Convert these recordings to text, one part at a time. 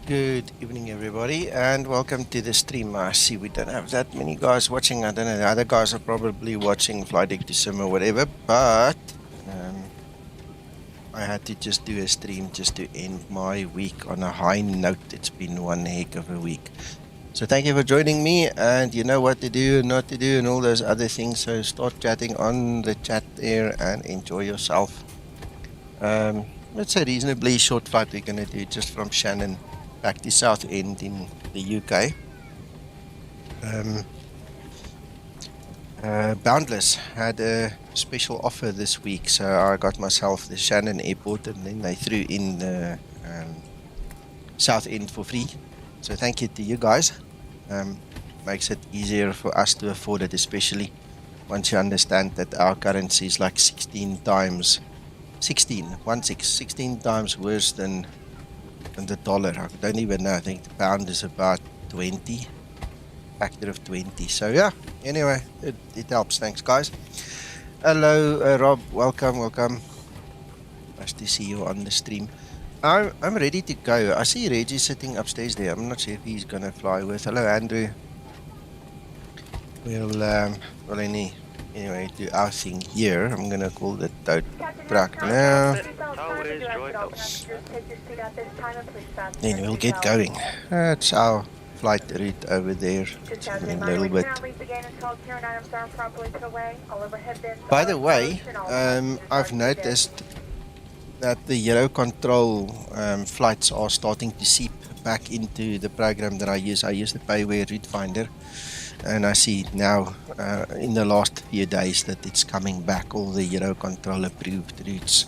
Good evening, everybody, and welcome to the stream. I see we don't have that many guys watching. I don't know, the other guys are probably watching Flight Deck to Sim or whatever, but I had to just do a stream just to end my week on a high note. It's been one heck of a week. So thank you for joining me, and you know what to do and not to do and all those other things. So start chatting on the chat there and enjoy yourself. It's a reasonably short flight we're going to do just from Shannon back to Southend in the UK. Boundless had a special offer this week, so I got myself the Shannon airport, and then they threw in the Southend for free. So thank you to you guys. Makes it easier for us to afford it, especially once you understand that our currency is like 16 times worse than the dollar. I don't even know. I think the pound is about 20, factor of 20. So yeah, anyway, it helps. Thanks, guys. Hello, Rob. Welcome. Nice to see you on the stream. I'm ready to go. I see Reggie sitting upstairs there. I'm not sure if he's gonna fly with. Hello, Andrew. We'll anyway do our thing here. I'm gonna call the tow truck now. Then we'll get going. That's our flight route over there. In a little bit. By the way, I've noticed that the Eurocontrol flights are starting to seep back into the program that I use. I use the Payware Route Finder, and I see now in the last few days that it's coming back, all the Eurocontrol approved routes.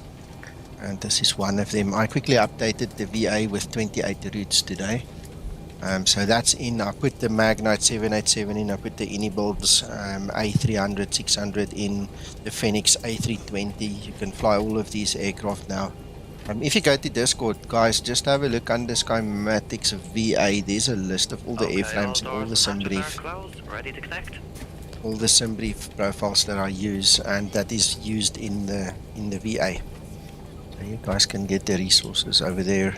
And this is one of them. I quickly updated the VA with 28 routes today. So that's in. I put the Magnite 787 in. I put the Inibuilds A300, 600 in. The Phoenix A320. You can fly all of these aircraft now. If you go to Discord, guys, just have a look under Skymatix VA. There's a list of all the airframes and all the sim brief profiles that I use, and that is used in the VA. So you guys can get the resources over there.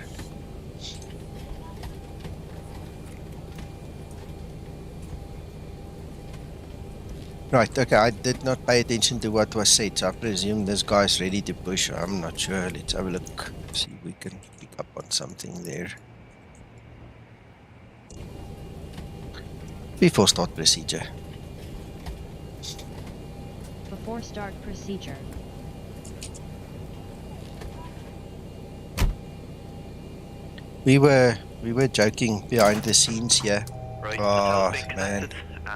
Right, okay, I did not pay attention to what was said, so I presume this guy's ready to push. I'm not sure. Let's have a look, see if we can pick up on something there. Before start procedure. Before start procedure. We were joking behind the scenes here. Right, oh man.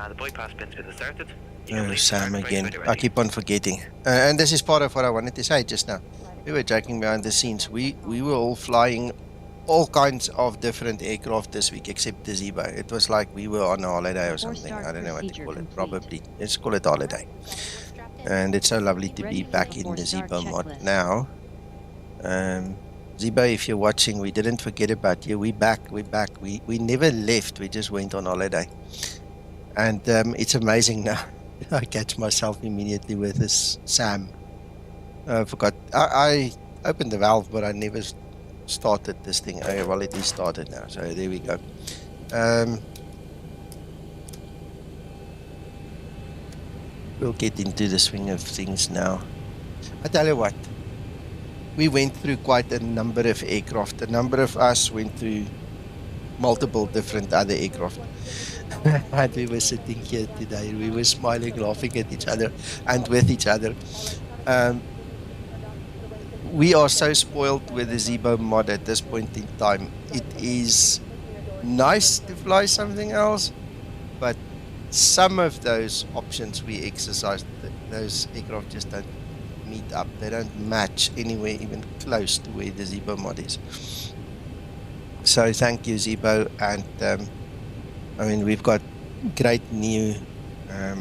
The bypass pin's been started. Oh, Sam again. I keep on forgetting. And this is part of what I wanted to say just now. We were joking behind the scenes. We were all flying all kinds of different aircraft this week except the Zibo. It was like we were on a holiday or something. I don't know what to call it. Probably. Let's call it holiday. And it's so lovely to be back in the Zibo mod now. Zibo, if you're watching, we didn't forget about you. We're back. We never left. We just went on holiday. And it's amazing now. I catch myself immediately with this Sam. I forgot. I opened the valve, but I never started this thing. Oh, well, it is started now. So there we go. We'll get into the swing of things now. I tell you what. We went through quite a number of aircraft. A number of us went through multiple different other aircraft. And we were sitting here today, we were smiling, laughing at each other and with each other. We are so spoiled with the Zibo mod at this point in time. It is nice to fly something else, but some of those options we exercised, those aircraft just don't meet up. They don't match anywhere even close to where the Zibo mod is. So thank you, Zibo, and I mean, we've got great new,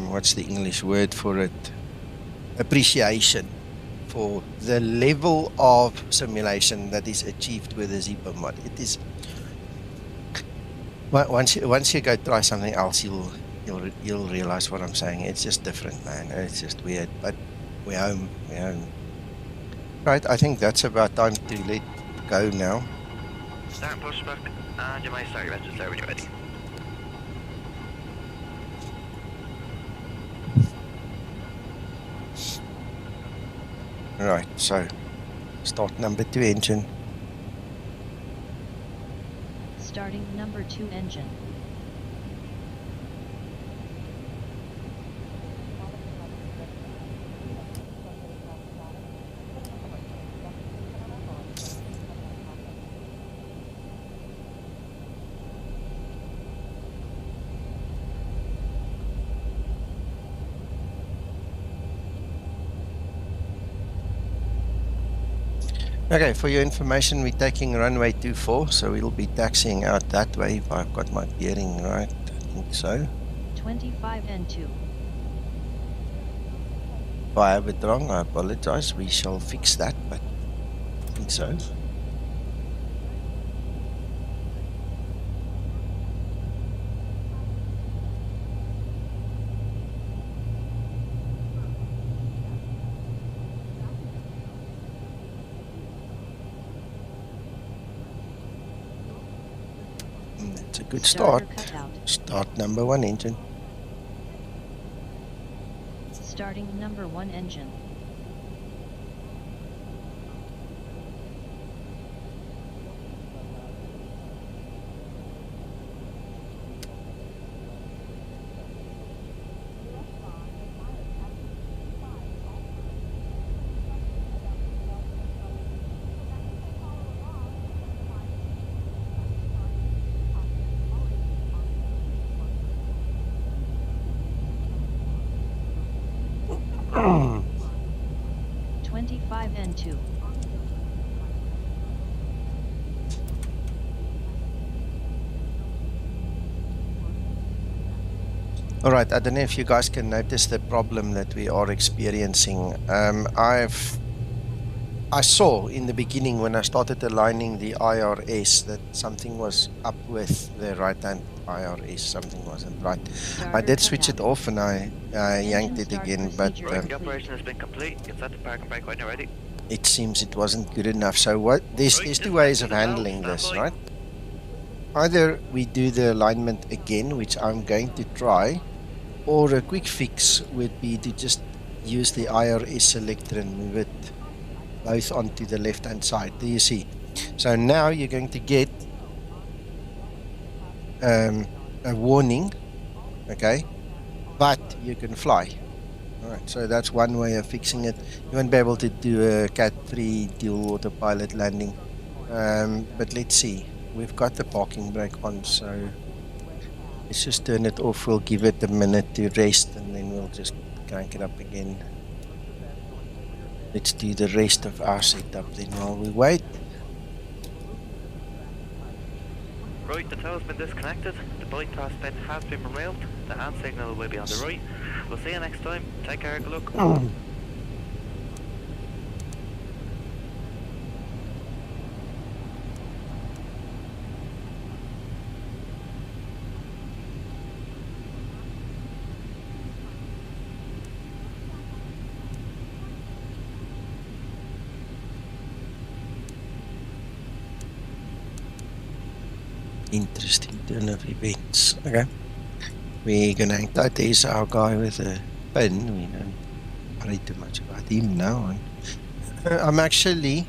what's the English word for it? Appreciation for the level of simulation that is achieved with the Zibo mod. It is, once you go try something else, you'll realize what I'm saying. It's just different, man. It's just weird, but we're home. Right, I think that's about time to let go now. Start pushback, and you might start your engines there when you're ready. Right, so start number 2 engine. Starting number 2 engine. Okay, for your information, we're taking runway 24, so we'll be taxiing out that way if I've got my bearing right. I think so. 25N2. If I have it wrong, I apologize. We shall fix that, but I think so. That's a good start. Start number 1 engine. Starting number 1 engine. Hmm. 25N2. Alright, I don't know if you guys can notice the problem that we are experiencing. I saw in the beginning when I started aligning the IRS that something was up with the right hand IRS, something wasn't right. I did switch it off and I yanked it again, but Right, the operation has been complete. Get set to park and brake when you're ready. it seems it wasn't good enough. So there's 2 ways of handling this, right? Either we do the alignment again, which I'm going to try, or a quick fix would be to just use the IRS selector and move it both onto the left hand side. Do you see? So now you're going to get a warning, okay, but you can fly. Alright, so that's one way of fixing it. You won't be able to do a Cat 3 dual autopilot landing, but let's see. We've got the parking brake on, so let's just turn it off. We'll give it a minute to rest and then we'll just crank it up again. Let's do the rest of our setup then while we wait. Right, the tow has been disconnected. The bypass pin has been removed. The hand signal will be on the right. We'll see you next time. Take care, good luck. Interesting turn of events. Okay. We're gonna hang tight. There's our guy with a pin. We don't worry too much about him now. I'm actually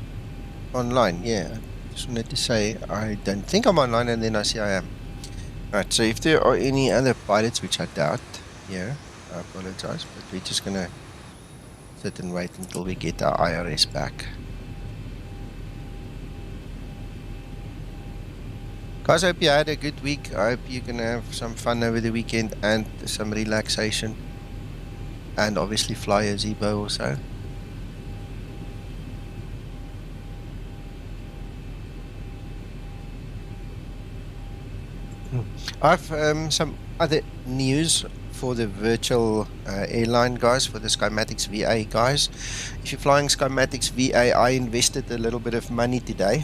online, yeah. I just wanted to say I don't think I'm online and then I see I am. Right, so if there are any other pilots, which I doubt, yeah, I apologize, but we're just gonna sit and wait until we get our IRS back. Guys, I hope you had a good week. I hope you're going to have some fun over the weekend and some relaxation. And obviously fly a Zibo also. I've some other news for the virtual airline guys, for the Skymatix VA guys. If you're flying Skymatix VA, I invested a little bit of money today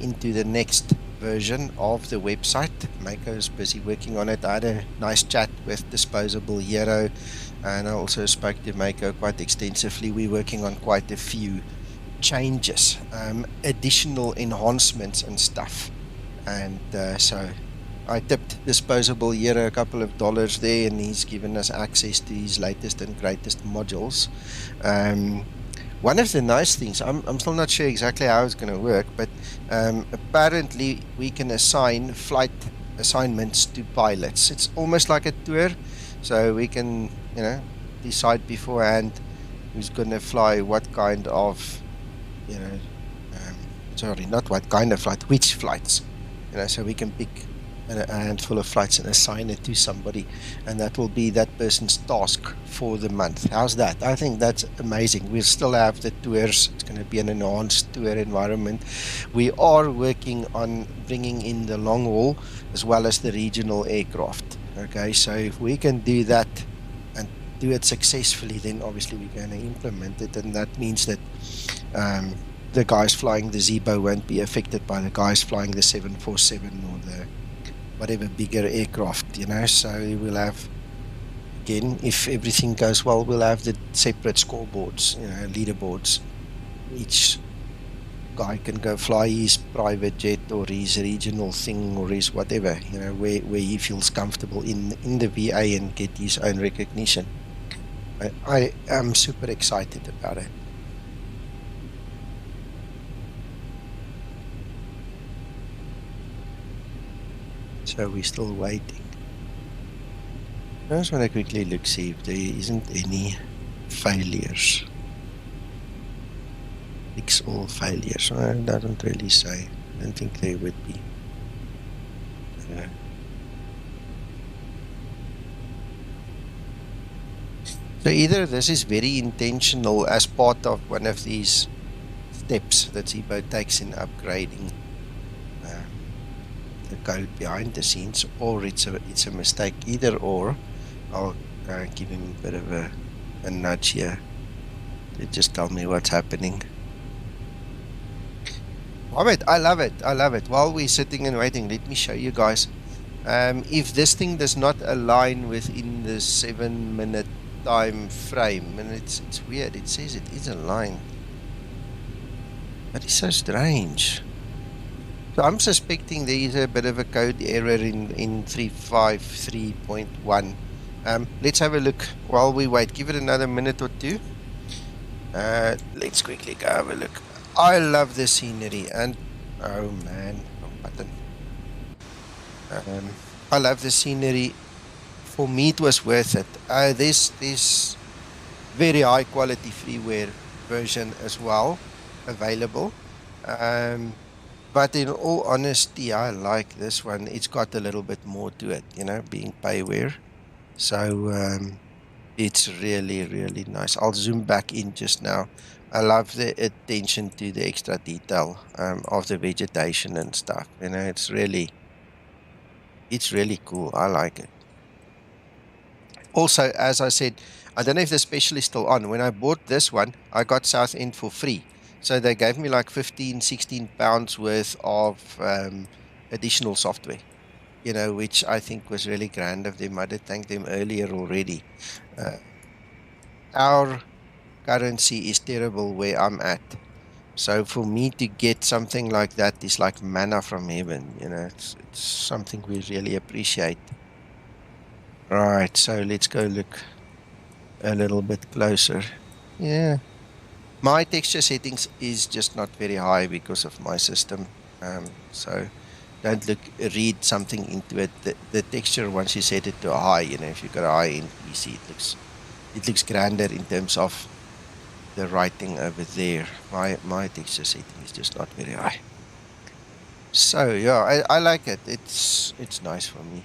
into the next version of the website. Mako is busy working on it. I had a nice chat with Disposable Hero and I also spoke to Mako quite extensively. We're working on quite a few changes, additional enhancements and stuff. And so I tipped Disposable here a couple of dollars there, and he's given us access to his latest and greatest modules. One of the nice things, I'm still not sure exactly how it's going to work, but apparently we can assign flight assignments to pilots. It's almost like a tour, so we can, you know, decide beforehand who's going to fly what kind of, you know, sorry, not what kind of flight, which flights, you know, so we can pick a handful of flights and assign it to somebody, and that will be that person's task for the month. How's that? I think that's amazing. We'll still have the tours. It's going to be an enhanced tour environment. We are working on bringing in the long haul as well as the regional aircraft. Okay, so if we can do that and do it successfully, then obviously we're going to implement it, and that means that the guys flying the Zibo won't be affected by the guys flying the 747 or the whatever bigger aircraft, you know. So we'll have, again, if everything goes well, we'll have the separate scoreboards, you know, leaderboards. Each guy can go fly his private jet or his regional thing or his whatever, you know, where he feels comfortable in the VA and get his own recognition. I am super excited about it. So we're still waiting. I just want to quickly look, see if there isn't any failures. Fix all failures. Well, it doesn't really say. I don't think there would be. So either this is very intentional as part of one of these steps that Zibo takes in upgrading the code behind the scenes, or it's a mistake. Either or, I'll give him a bit of a nudge here to just tell me what's happening. Alright, I love it. I love it. While we're sitting and waiting, let me show you guys. If this thing does not align within the 7-minute time frame, and it's weird, it says it is aligned. That is so strange. So I'm suspecting there is a bit of a code error in 3.53.1. Let's have a look while we wait. Give it another minute or two. Let's quickly go have a look. I love the scenery, and oh man, wrong button. I love the scenery. For me, it was worth it. There's very high quality freeware version as well available. But in all honesty, I like this one. It's got a little bit more to it, you know, being payware. So it's really, really nice. I'll zoom back in just now. I love the attention to the extra detail of the vegetation and stuff. You know, it's really cool. I like it. Also, as I said, I don't know if the special is still on. When I bought this one, I got Southend for free. So they gave me like 15-16 pounds worth of additional software, you know, which I think was really grand of them. I did thank them earlier already. Our currency is terrible where I'm at. So for me to get something like that is like manna from heaven, you know, it's something we really appreciate. Right, so let's go look a little bit closer. Yeah. My texture settings is just not very high because of my system. So don't read something into it. The texture, once you set it to high, you know, if you've got a high-end PC, it looks grander in terms of the writing over there. My texture setting is just not very high. So yeah, I like it. It's nice for me.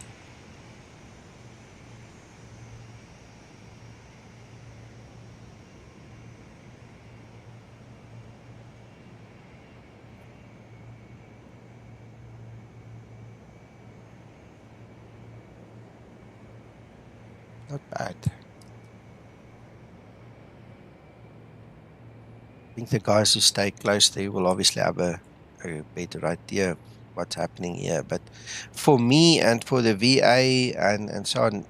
Not bad. I think the guys who stay close, they will obviously have a better idea of what's happening here. But for me and for the VA and so on,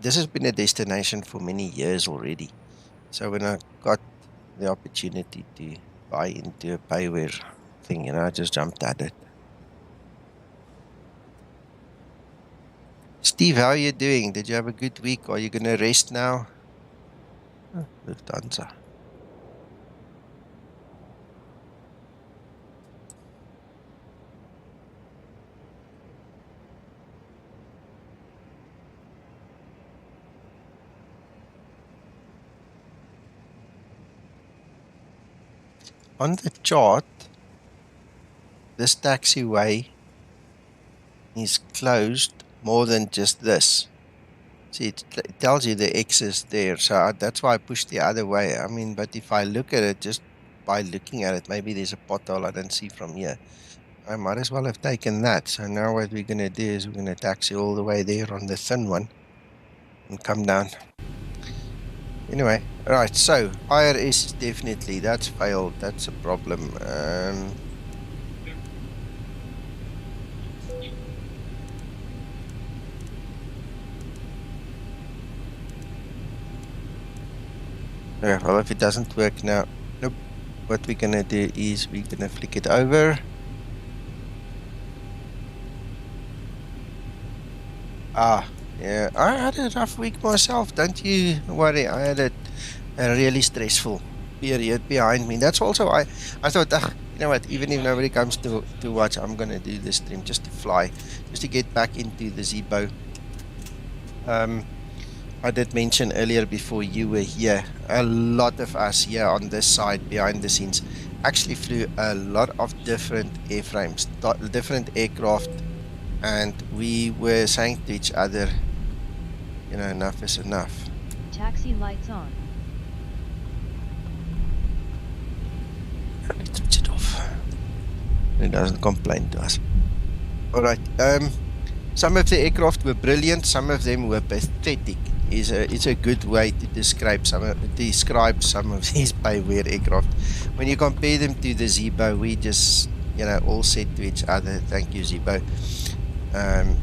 this has been a destination for many years already. So when I got the opportunity to buy into a payware thing, you know, I just jumped at it. Steve, how are you doing? Did you have a good week? Are you going to rest now? Oh, Lufthansa. On the chart, this taxiway is closed more than just this. See, it tells you the X is there, so that's why I pushed the other way. I mean, but if I look at it, just by looking at it, maybe there's a pothole I don't see from here. I might as well have taken that. So now what we're going to do is we're going to taxi all the way there on the thin one and come down. Anyway, right, so IRS is definitely, that's failed, that's a problem. Yeah, well, if it doesn't work now, nope. What we're gonna do is we're gonna flick it over. Yeah, I had a rough week myself, don't you worry. I had a really stressful period behind me. That's also I thought, you know what, even if nobody comes to watch, I'm gonna do this stream just to fly, just to get back into the Zibo. I did mention earlier before you were here, a lot of us here on this side behind the scenes actually flew a lot of different airframes, different aircraft, and we were saying to each other, you know, enough is enough. Taxi lights on. Let's switch it off. It doesn't complain to us. Alright, some of the aircraft were brilliant, some of them were pathetic. It's a good way to describe some of these payware aircraft. When you compare them to the Zibo, we just, you know, all said to each other, thank you Zibo,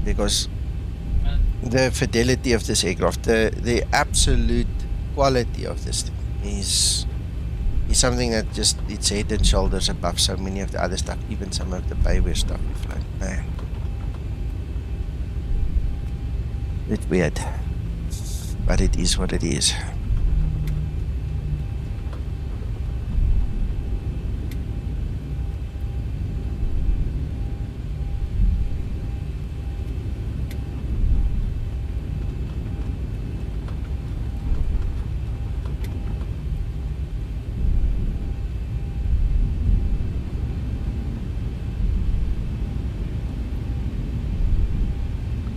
because the fidelity of this aircraft, the absolute quality of this thing is something that just, it's head and shoulders above so many of the other stuff, even some of the payware stuff we've flown. Man, it's weird. But it is what it is.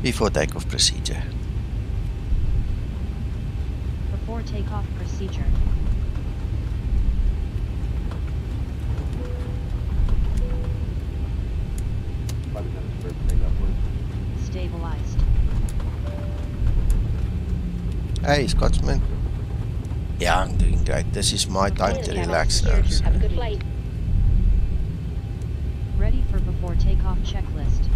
Before takeoff procedure. Before takeoff procedure. Stabilized. Hey, Scotsman. Yeah, I'm doing great. This is my time to relax now. So. Have a good flight. Ready for before takeoff checklist.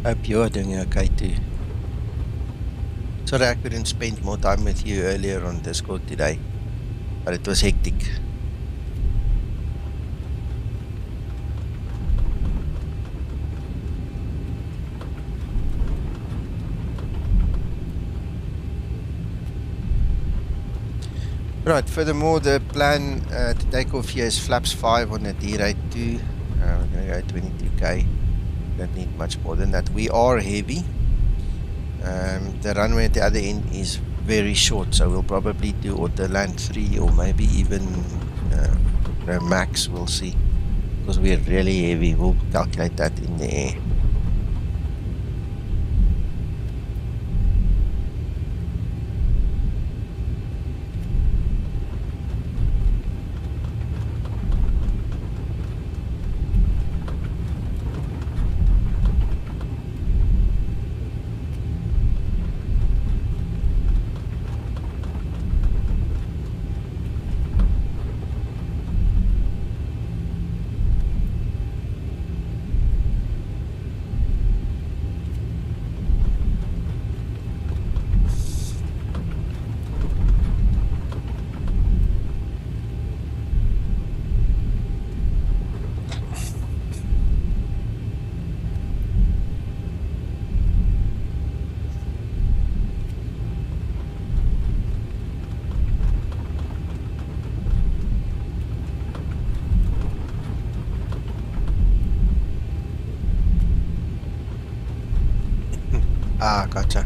Hope you're doing okay too. Sorry I couldn't spend more time with you earlier on Discord today, but it was hectic. Right, furthermore, the plan to take off here is flaps 5 on a D-rate 2. We're going to go 22k. Don't need much more than that. We are heavy. The runway at the other end is very short, so we'll probably do auto land 3 or maybe even max, we'll see. Because we're really heavy, we'll calculate that in the air. Ah, gotcha.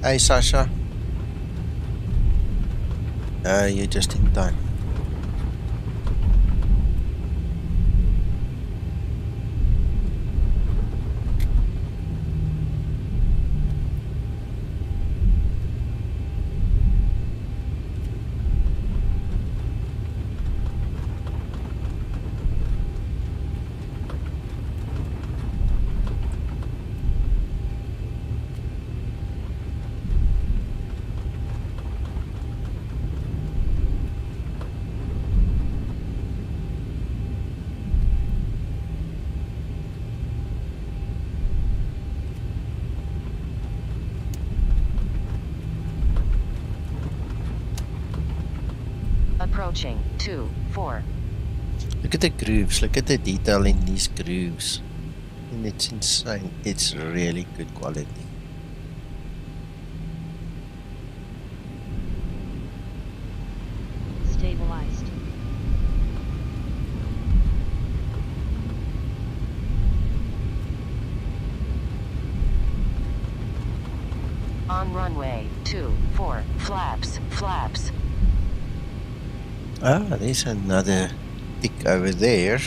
Hey, Sasha. You're just in time. Approaching 2-4. Look at the grooves. Look at the detail in these grooves. And it's insane. It's really good quality. Stabilized. On runway 24. Flaps. Flaps. Ah, there's another tick over there.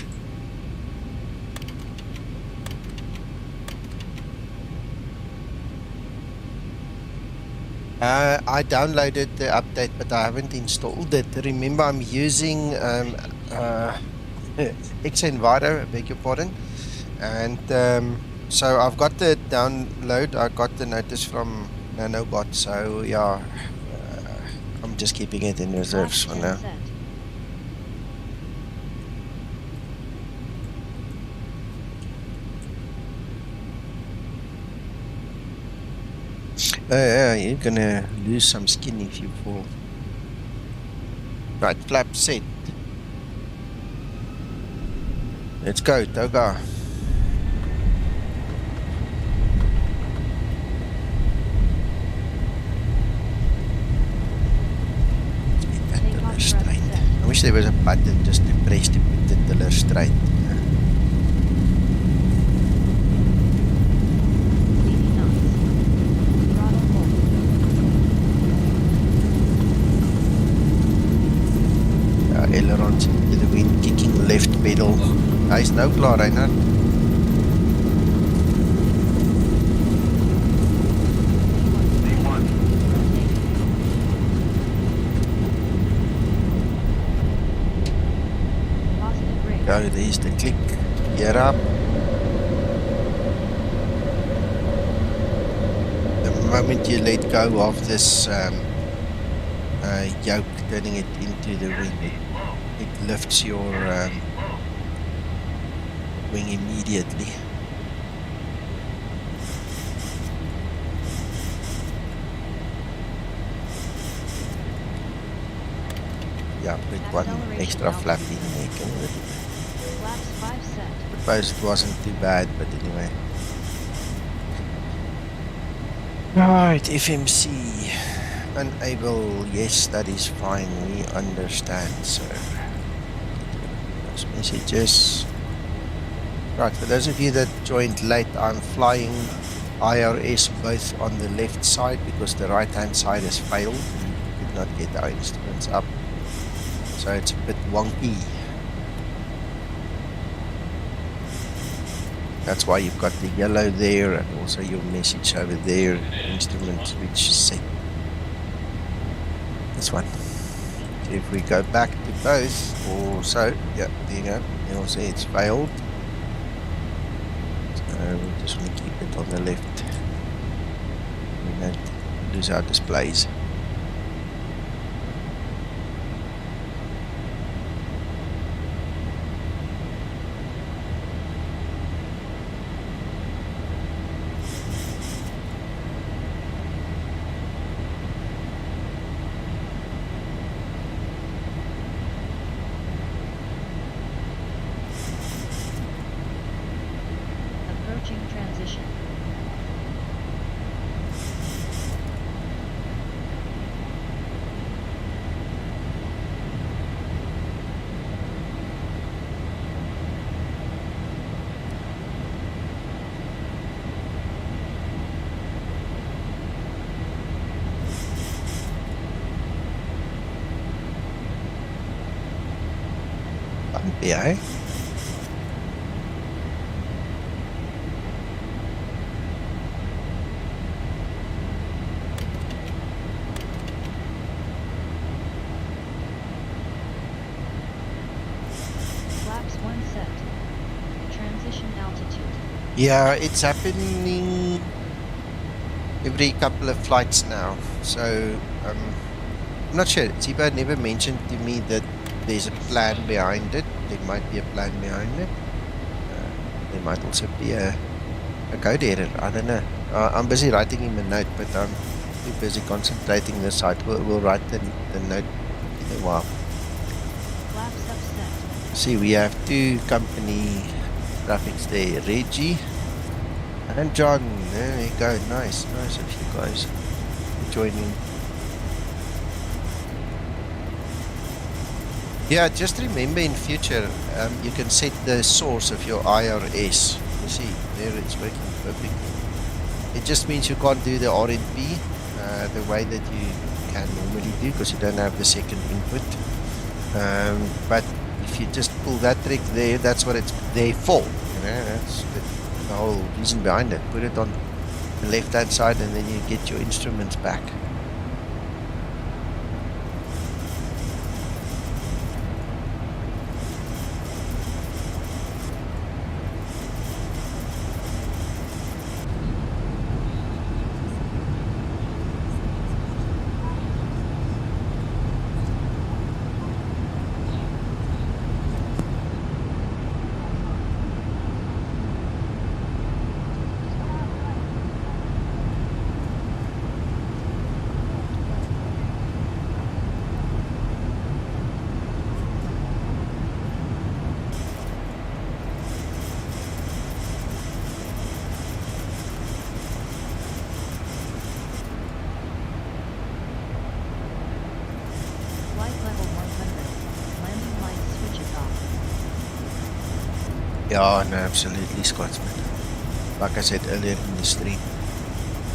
I downloaded the update, but I haven't installed it. Remember, I'm using xEnviro, beg your pardon. And so I've got the download. I got the notice from Nanobot. So yeah, I'm just keeping it in reserves for now. Yeah, you're gonna lose some skin if you fall. Right, flap set. Let's go, Toga. Let's get that tiller straight. I wish there was a button just to press to put the tiller straight. Ailerons into the wind, kicking left pedal. Hy's nou klaar, Reinhard. Ja, there's the click. Gear up. The moment you let go of this yoke, turning it into the wind, it lifts your wing immediately. Yeah, put one extra flap in there. Flaps 5 set. I suppose it wasn't too bad, but anyway. Right, FMC. Unable, yes, that is fine. We understand, sir. Those messages. Right, for those of you that joined late, I'm flying IRS both on the left side because the right hand side has failed. We could not get our instruments up, so it's a bit wonky. That's why you've got the yellow there and also your message over there, instrument switch set. This one. So if we go back to both, or so, yeah, there you go. You'll see it's failed. So we just want to keep it on the left. We don't lose our displays. Transition. Bumpy, eh? Flaps 1 set. Transition altitude. Yeah, it's happening every couple of flights now. So, I'm not sure. Zibo never mentioned to me that there's a plan behind it. There might be a plan behind it. There might also be a code error. I don't know. I'm busy writing him a note, but I'm too busy concentrating this side. We'll write the note in a while. Flaps upset. See, we have two company graphics there. Reggie and John. There you go. Nice of you guys joining. Yeah, just remember in future, you can set the source of your IRS. You see, there it's working perfectly. It just means you can't do the RNP the way that you can normally do because you don't have the second input. But if you just pull that trick there, that's what it's there for. You know, that's the whole reason behind it. Put it on the left-hand side and then you get your instruments back. Yeah, no, absolutely, Scotsman. Like I said earlier in the stream,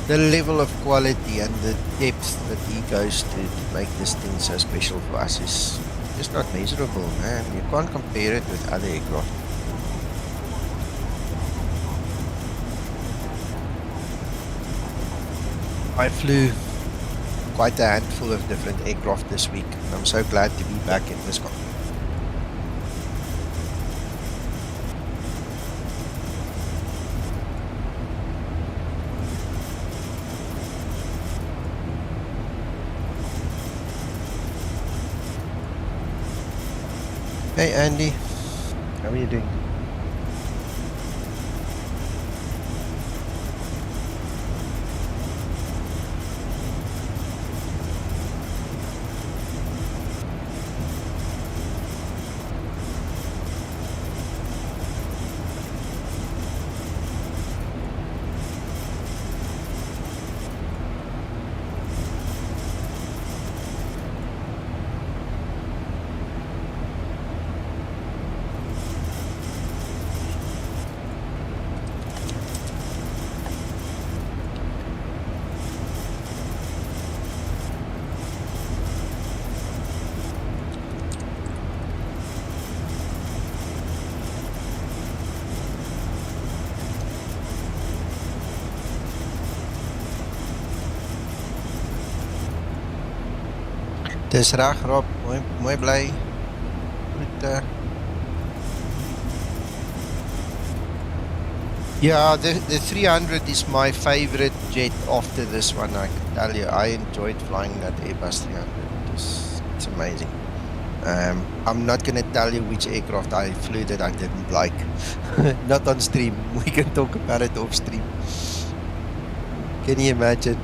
the level of quality and the depth that he goes to make this thing so special for us is just not measurable, man. You can't compare it with other aircraft. I flew quite a handful of different aircraft this week, and I'm so glad to be back in this cockpit. Hey Andy, how are you doing? Dis reg, Rob, mooi bly. Goed, yeah, the 300 is my favorite jet after this one, I can tell you. I enjoyed flying that Airbus 300. It's amazing. I'm not going to tell you which aircraft I flew that I didn't like. Not on stream. We can talk about it off stream. Can you imagine?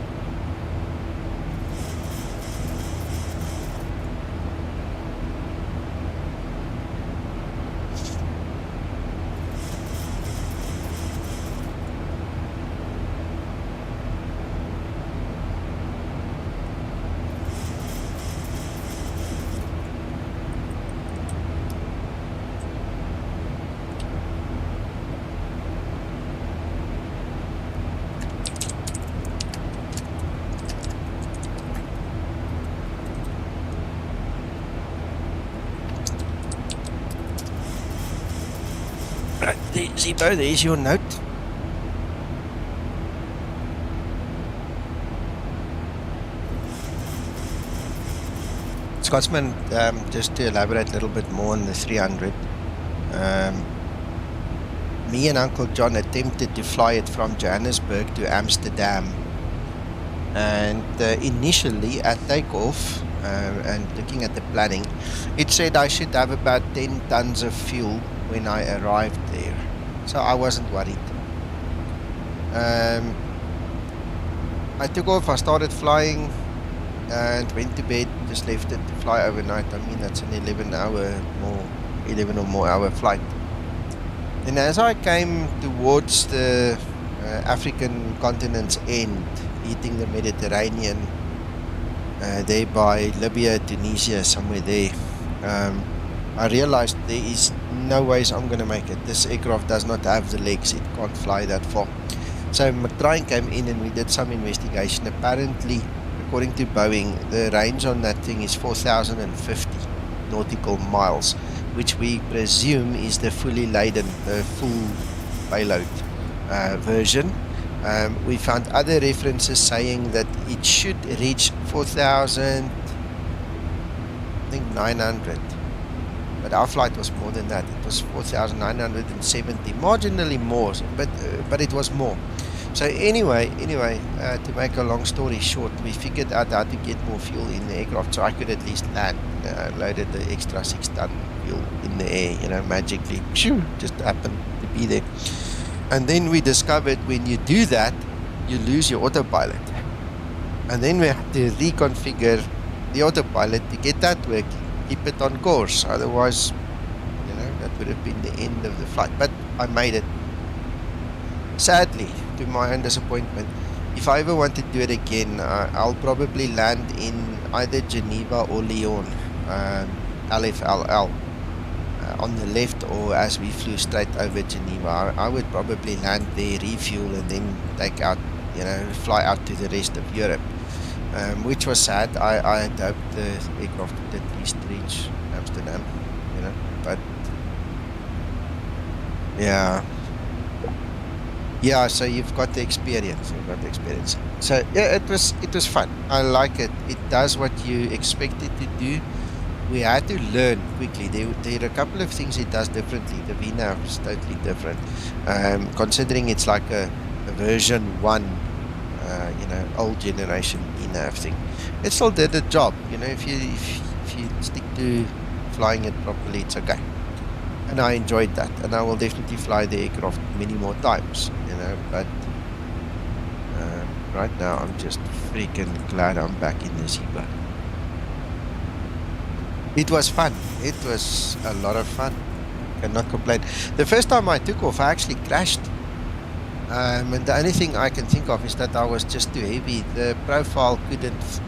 Right, Zibo, there's your note. Scotsman, just to elaborate a little bit more on the 300, me and Uncle John attempted to fly it from Johannesburg to Amsterdam, and initially at takeoff, and looking at the planning, it said I should have about 10 tons of fuel when I arrived there, so I wasn't worried. I took off, I started flying, and went to bed, just left it to fly overnight. I mean, that's an 11 or more hour flight. And as I came towards the African continent's end, hitting the Mediterranean, there by Libya, Tunisia, somewhere there, I realized there is no ways I'm going to make it. This aircraft does not have the legs, it can't fly that far. So McTrine came in and we did some investigation. Apparently, according to Boeing, the range on that thing is 4,050 nautical miles, which we presume is the fully laden, the full payload version. We found other references saying that it should reach 4,900, but our flight was more than that. It was 4,970, marginally more, but it was more. So anyway, to make a long story short, we figured out how to get more fuel in the aircraft, so I could at least land. Loaded the extra 6-ton fuel in the air, magically, just happened to be there. And then we discovered when you do that, you lose your autopilot. And then we had to reconfigure the autopilot to get that working, keep it on course. Otherwise, that would have been the end of the flight. But I made it. Sadly, to my own disappointment, if I ever want to do it again, I'll probably land in either Geneva or Lyon, LFLL, on the left, or as we flew straight over Geneva, I would probably land there, refuel, and then take out, fly out to the rest of Europe, which was sad. I had hoped the aircraft would at least reach Amsterdam, but yeah, so you've got the experience. So yeah, it was fun. I like it. It does what you expect it to do. We had to learn quickly. There are a couple of things it does differently. The VNAV is totally different, considering it's like a version 1, old generation VNAV thing. It still did the job. If you stick to flying it properly, it's okay. And I enjoyed that, and I will definitely fly the aircraft many more times, but right now I'm just freaking glad I'm back in the Zibo. It was fun. It was a lot of fun. Cannot complain. The first time I took off, I actually crashed. And the only thing I can think of is that I was just too heavy. The profile couldn't,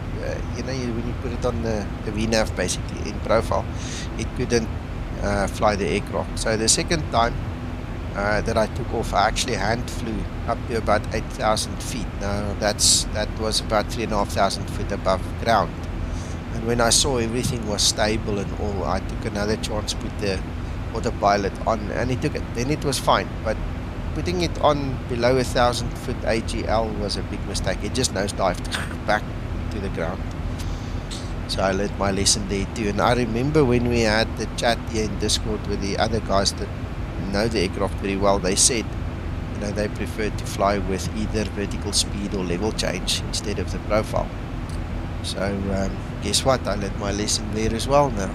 when you put it on the VNAV basically in profile, it couldn't fly the aircraft. So the second time that I took off, I actually hand flew up to about 8,000 feet. Now that was about 3,500 feet above ground. And when I saw everything was stable and all, I took another chance, put the autopilot on, and it took it. Then it was fine. But putting it on below 1,000 foot AGL was a big mistake. It just nosedived back to the ground. So I learned my lesson there too. And I remember when we had the chat here in Discord with the other guys that know the aircraft very well, they said, they prefer to fly with either vertical speed or level change instead of the profile. So guess what? I learned my lesson there as well now.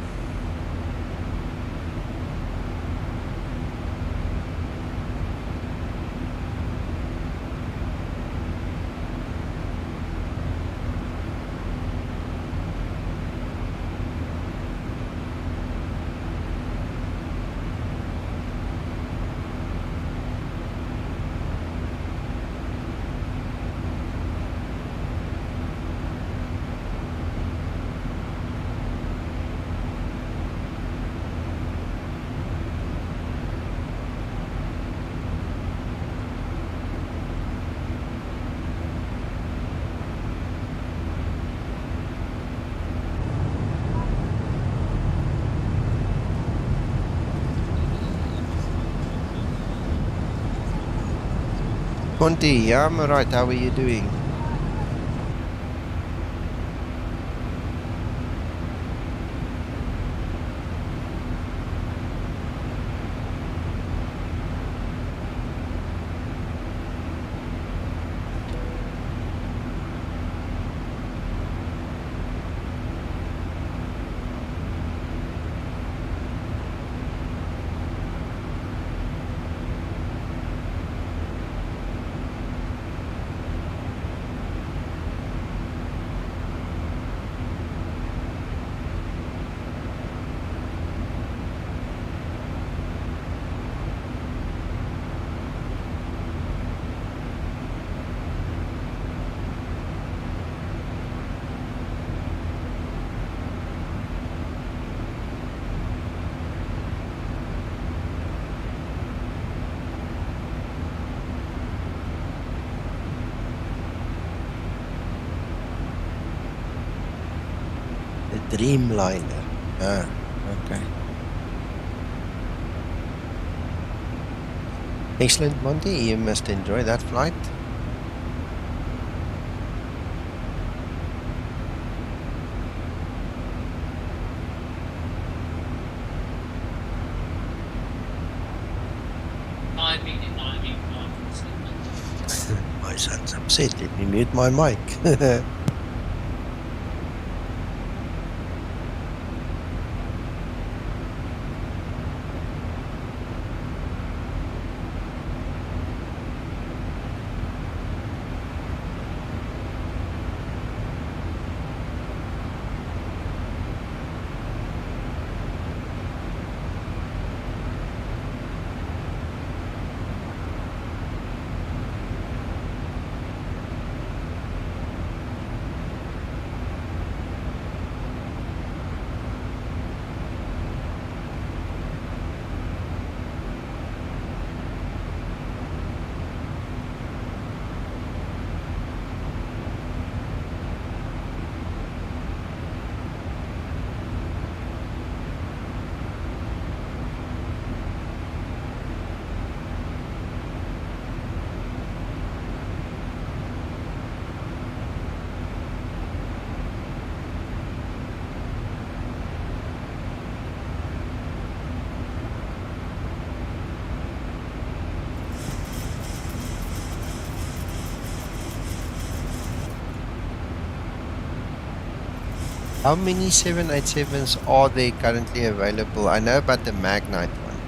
Monty, yeah, I'm alright. How are you doing? Dreamliner. Ah, okay. Excellent, Monty. You must enjoy that flight. My son's upset. Let me mute my mic. How many 787s are there currently available? I know about the Magnite one.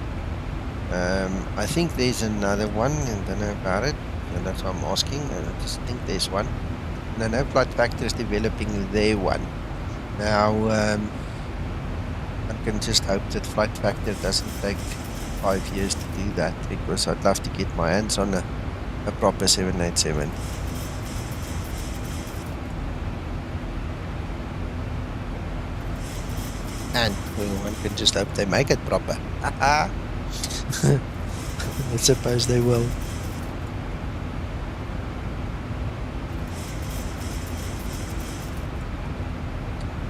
I think there's another one, and I don't know about it. And that's why I'm asking. I just think there's one. And I know Flight Factor is developing their one. Now, I can just hope that Flight Factor doesn't take 5 years to do that, because I'd love to get my hands on a proper 787. And one can just hope they make it proper. I suppose they will.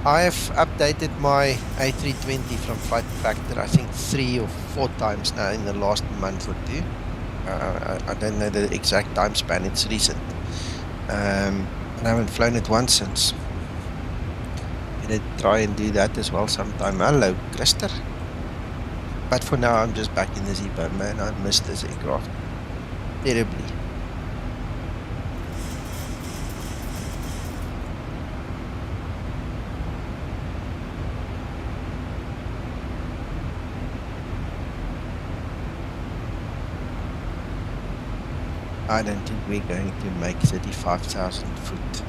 I have updated my A320 from Flight Factor, I think 3 or 4 times now in the last month or 2. I don't know the exact time span, it's recent. And I haven't flown it once since. Gonna try and do that as well sometime. Hello, Krister. But for now, I'm just back in the Zibo, man. I miss this aircraft terribly. I don't think we're going to make 35,000 foot.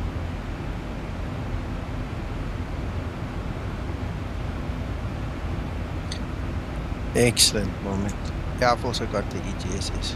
Excellent moment. Yeah, I've also got the EGSS.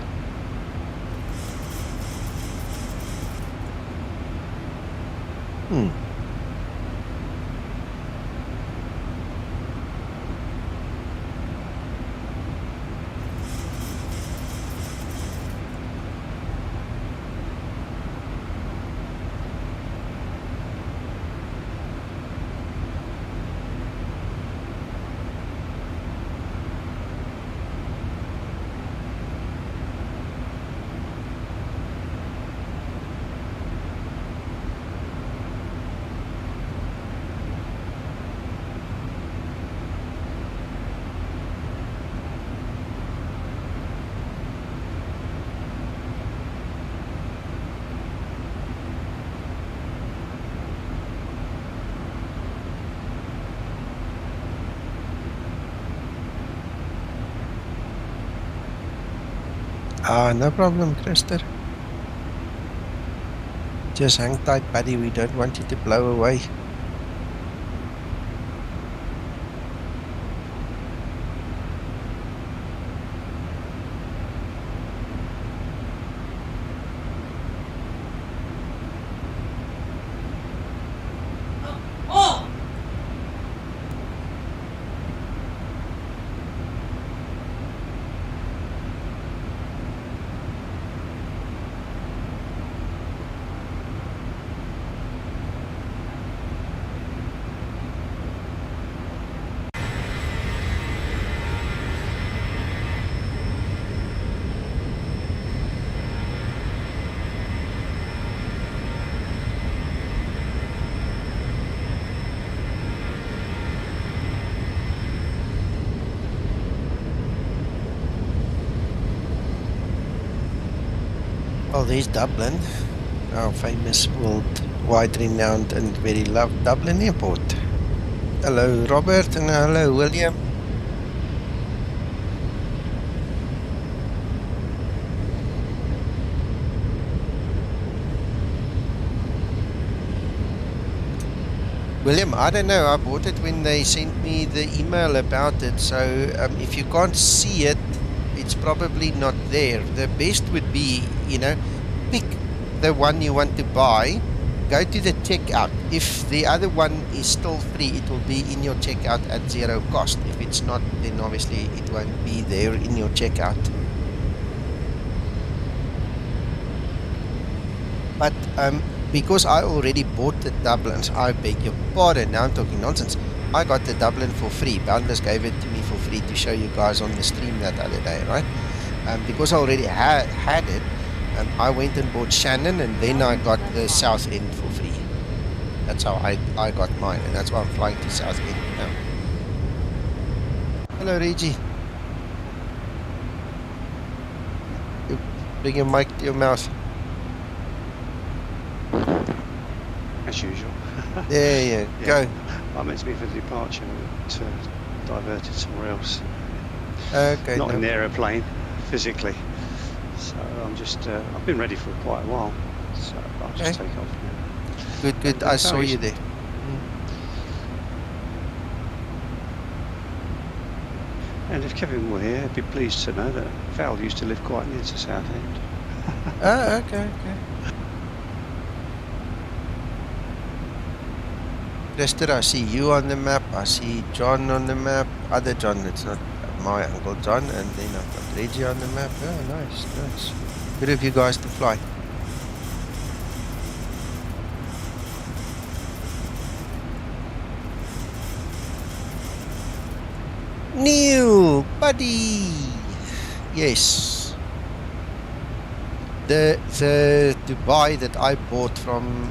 No problem, Krister. Just hang tight, buddy. We don't want you to blow away. Well, there's Dublin, our famous worldwide renowned and very loved Dublin airport. Hello, Robert, and hello, William. William, I don't know. I bought it when they sent me the email about it. So if you can't see it, it's probably not there. The best would be, pick the one you want to buy, go to the checkout. If the other one is still free, it will be in your checkout at zero cost. If it's not, then obviously it won't be there in your checkout. But because I already bought the Dublins, I beg your pardon, now I'm talking nonsense. I got the Dublin for free. Boundless gave it to me for free to show you guys on the stream that other day, right? Because I already had it, I went and bought Shannon, and then I got the Southend for free. That's how I got mine, and that's why I'm flying to Southend now. Hello, Reggie. Bring your mic to your mouth. As usual. There you go. I meant to be for the departure, but diverted somewhere else. Okay. Not in the aeroplane, physically. So I'm just, I've been ready for quite a while, so I'll just take off now. Good. I saw you there. And if Kevin were here, I'd be pleased to know that Val used to live quite near to Southend. Okay. Lester, I see you on the map. I see John on the map. Other John, it's not my Uncle John. And then I've got Reggie on the map. Oh, nice. Good of you guys to fly. Neil, buddy. Yes. The Dubai that I bought from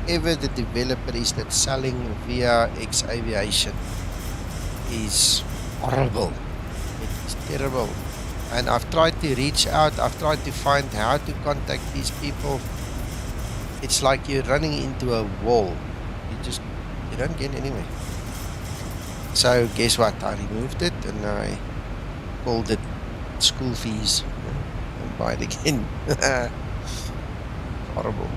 whoever the developer is that's selling via xAviation is horrible. It is terrible. And I've tried to reach out. I've tried to find how to contact these people. It's like you're running into a wall. You don't get anywhere. So guess what? I removed it and I called it school fees. Buy it again. Horrible.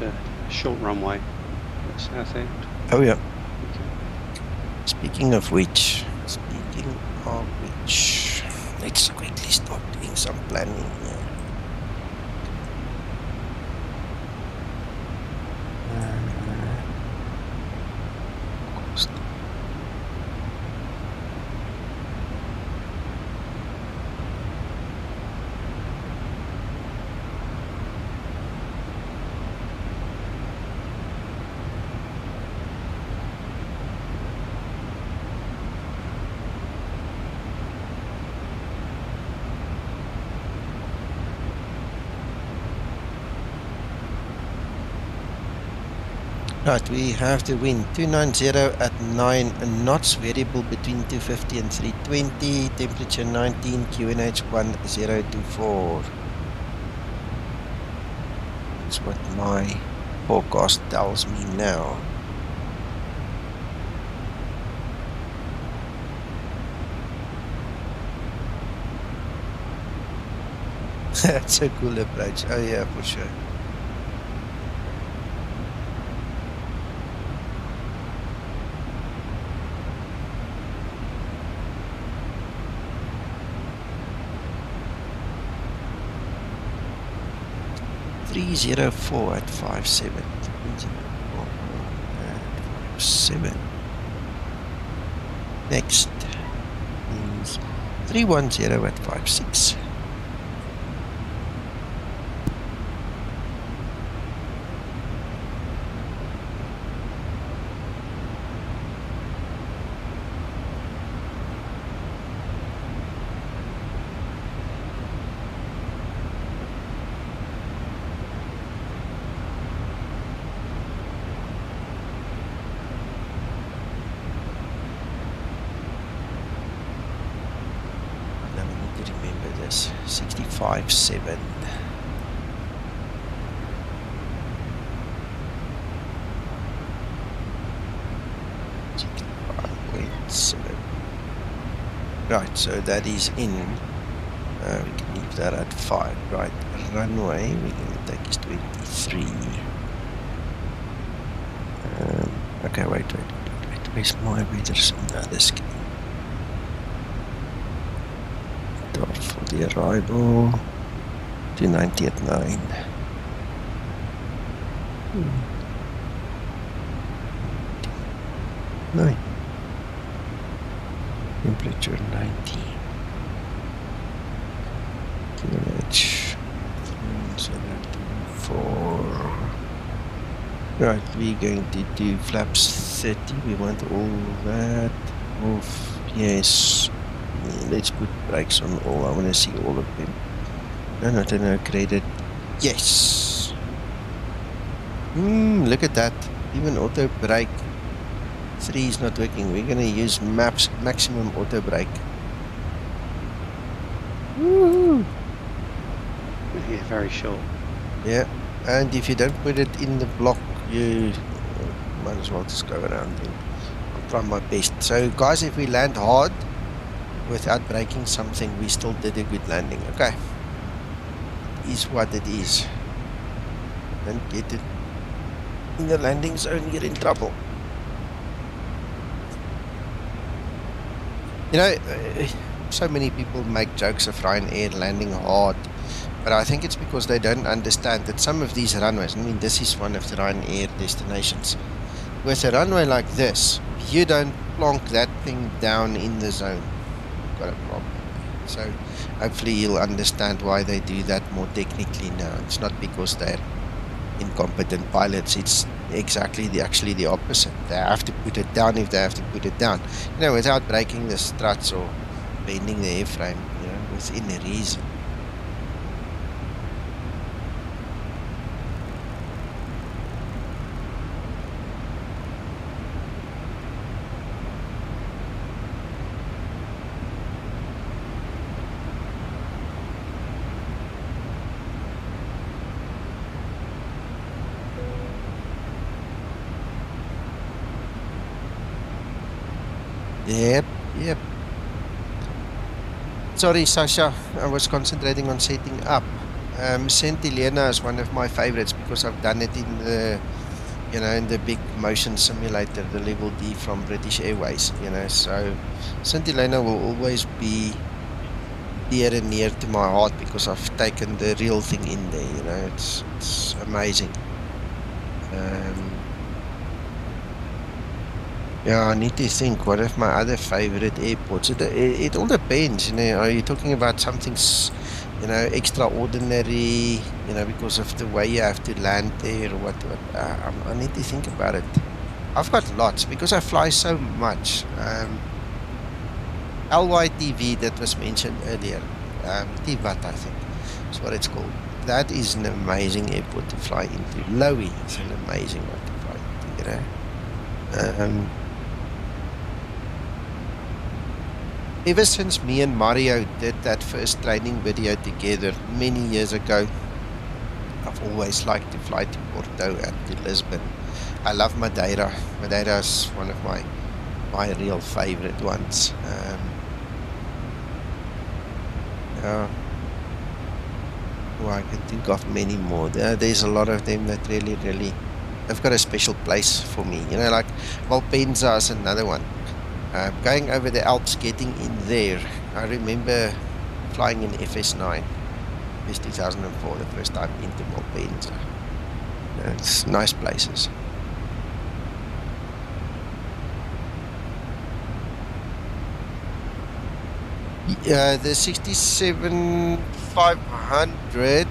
It's a short runway at Southend. Oh yeah. Okay. Speaking of which, let's quickly start doing some planning. Right, we have the wind 290 at 9 knots, variable between 250 and 320, temperature 19, QNH 1024. That's what my forecast tells me now. That's a cool approach. Oh yeah, for sure. .304 at 57. 304 at 57. Next is 310 at 56. Now we need to remember this. 65.7. Right, so that is in. We can leave that at 5. Right, runway, we're going to take is 23. Okay, wait. Where's my readers on the other screen? For the arrival, 290 at 9. 9. Temperature 90. QNH 4. Right, we're going to do flaps 30. We want all that off. Yes. Let's put brakes on all. I want to see all of them. No, graded. Yes. Look at that. Even auto brake 3 is not working. We're going to use maximum auto brake. Woohoo! Yeah, very short. Yeah, and if you don't put it in the block, you might as well just go around it. I'll try my best. So guys, if we land hard without breaking something, we still did a good landing. Okay, it is what it is. Don't get it in the landing zone, you're in trouble. You know, so many people make jokes of Ryanair landing hard, but I think it's because they don't understand that some of these runways, I mean, this is one of the Ryanair destinations. With a runway like this, you don't plonk that thing down in the zone. You've got a problem. So hopefully you'll understand why they do that more technically now. It's not because they're incompetent pilots, it's actually the opposite. They have to put it down if they have to put it down, you know, without breaking the struts or bending the airframe, you know, within reason. Yep. Sorry, Sasha, I was concentrating on setting up. St. Helena is one of my favorites because I've done it in the, you know, in the big motion simulator, the level D from British Airways, you know, so St. Helena will always be dear and near to my heart because I've taken the real thing in there, you know, it's amazing. Yeah, I need to think, what are my other favorite airports? It all depends, you know, are you talking about something, you know, extraordinary, you know, because of the way you have to land there, or what I need to think about it. I've got lots, because I fly so much. LYTV that was mentioned earlier, Tivat I think, is what it's called. That is an amazing airport to fly into. Lowy is an amazing one to fly into, you know. Ever since me and Mario did that first training video together many years ago, I've always liked to fly to Porto and to Lisbon. I love Madeira. Madeira is one of my real favorite ones. Yeah. Well, I can think of many more. There's a lot of them that really, they've got a special place for me. You know, like Malpensa is another one. Going over the Alps, getting in there. I remember flying in FS9. It's 2004, the first time into Malpensa. It's nice places. The 67-500.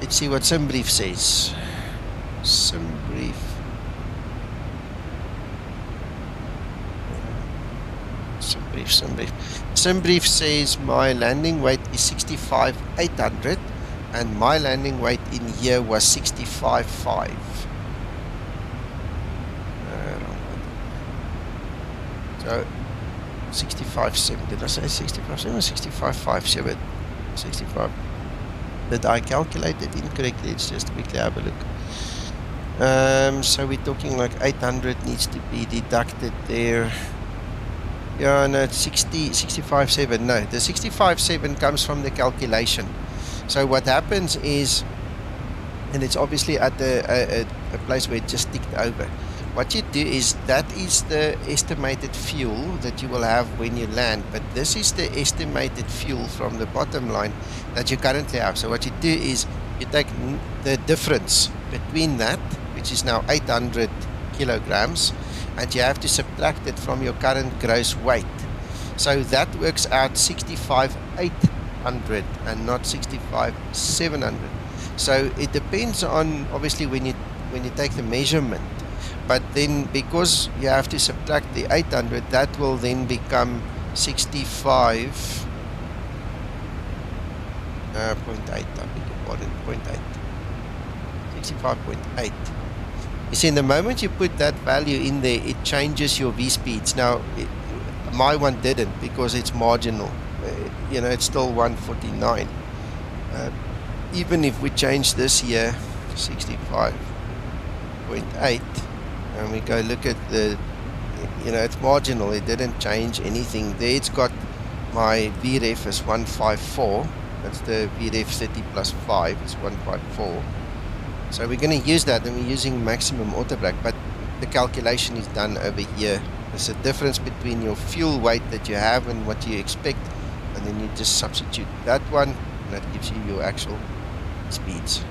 Let's see what SimBrief says. SimBrief. SimBrief says my landing weight is 65-800 and my landing weight in here was 65.5. So 65.7. Did I say 65.7 or 65.57? 65. Did I calculate it incorrectly? It's just to quickly have a look. So we're talking like 800 needs to be deducted there. Yeah, no, it's 65.7. No, the 65.7 comes from the calculation. So what happens is, and it's obviously at a place where it just ticked over. What you do is, that is the estimated fuel that you will have when you land, but this is the estimated fuel from the bottom line that you currently have. So what you do is, you take the difference between that, which is now 800 kilograms, and you have to subtract it from your current gross weight. So that works out 65.800 and not 65.700. So it depends on, obviously, when you take the measurement. But then, because you have to subtract the 800, that will then become 65.8. I beg your pardon, 0.8. 65.8. You see, in the moment you put that value in there, it changes your V speeds. Now, my one didn't, because it's marginal. You know, it's still 149. Even if we change this here, 65.8, and we go look at the, you know, it's marginal. It didn't change anything. There it's got my VREF as 154. That's the VREF 30 plus 5. It's 154. So we're going to use that, and we're using maximum auto brake, but the calculation is done over here. There's a difference between your fuel weight that you have and what you expect, and then you just substitute that one, and that gives you your actual speeds.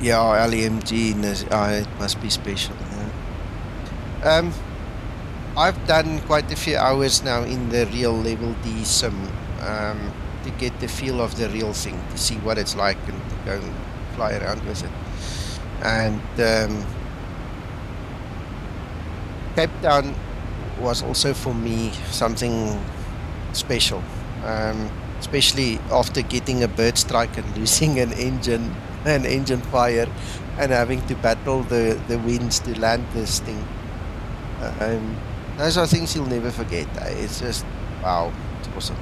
Yeah, LEMG, it must be special. Yeah. I've done quite a few hours now in the real level D sim to get the feel of the real thing, to see what it's like, and to go and fly around with it. And Cape Town was also for me something special, especially after getting a bird strike and losing an engine fire and having to battle the winds to land this thing. Those are things you'll never forget. It's just, wow, it's awesome.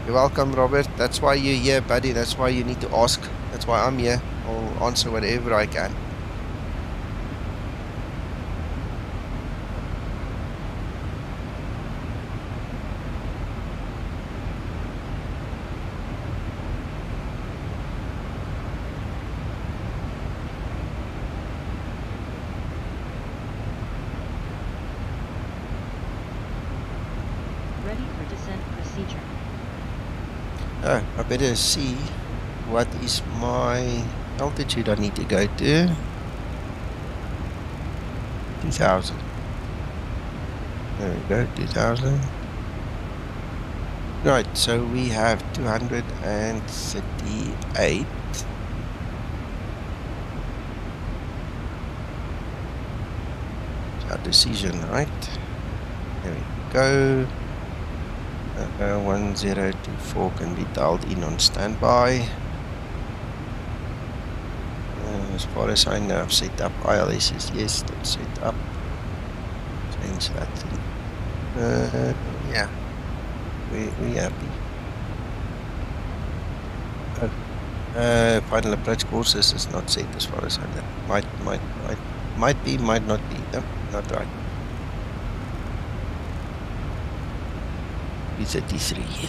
You're welcome, Robert. That's why you're here, buddy. That's why you need to ask. That's why I'm here. I'll answer whatever I can. Oh, I better see what is my altitude I need to go to. 2000. There we go, 2000. Right, so we have 238. It's our decision, right? There we go. 1024 can be dialed in on standby. As far as I know, I've set up ILSs. Yes, that's set up. Change that thing. Yeah, we happy. Final approach courses is not set as far as I know. Might be, might not be. No, not right. 333.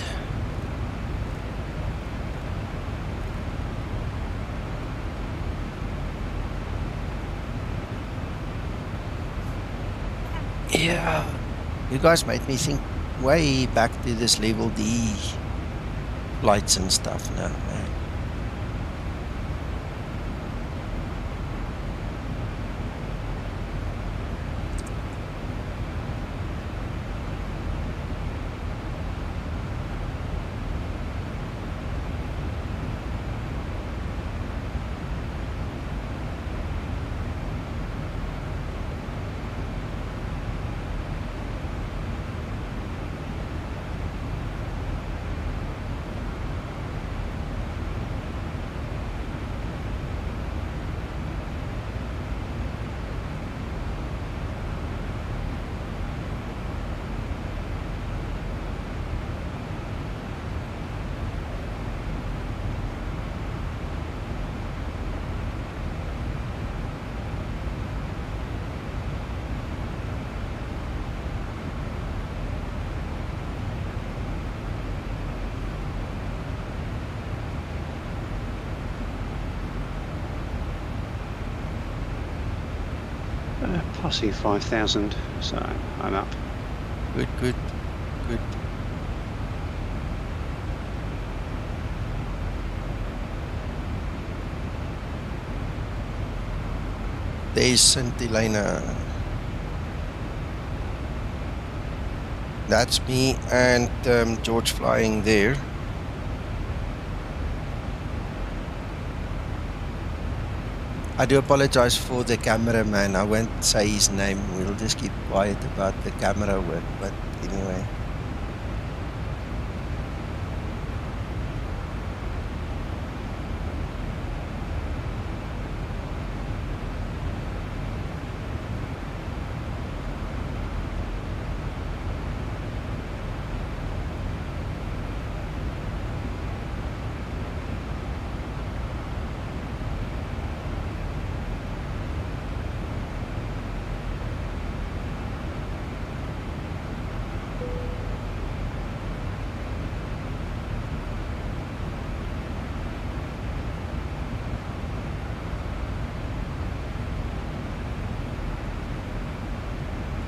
Yeah, you guys made me think way back to this level D flights and stuff now, man. Passing 5,000, so I'm up. Good, good, good. There's St. Helena. That's me and George flying there. I do apologize for the cameraman. I won't say his name. We'll just keep quiet about the camera work. But anyway.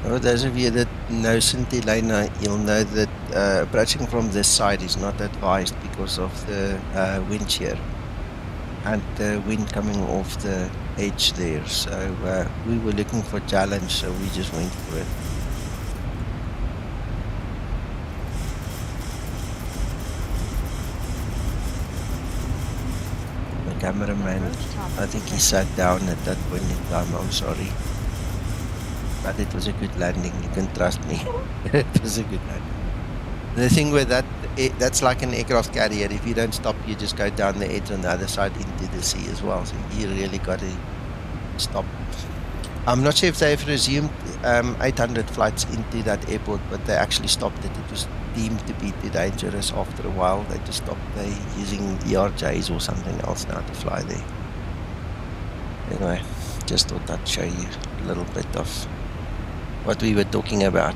For those of you that know St. Helena, you'll know that approaching from this side is not advised because of the wind shear and the wind coming off the edge there. So we were looking for challenge, so we just went for it. The cameraman, I think he sat down at that point in time. I'm sorry. But it was a good landing, you can trust me. It was a good landing. The thing with that, that's like an aircraft carrier. If you don't stop, you just go down the edge on the other side into the sea as well. So you really got to stop. I'm not sure if they've resumed 800 flights into that airport, but they actually stopped it. It was deemed to be too dangerous after a while. They just stopped using ERJs or something else now to fly there. Anyway, just thought I'd show you a little bit of what we were talking about.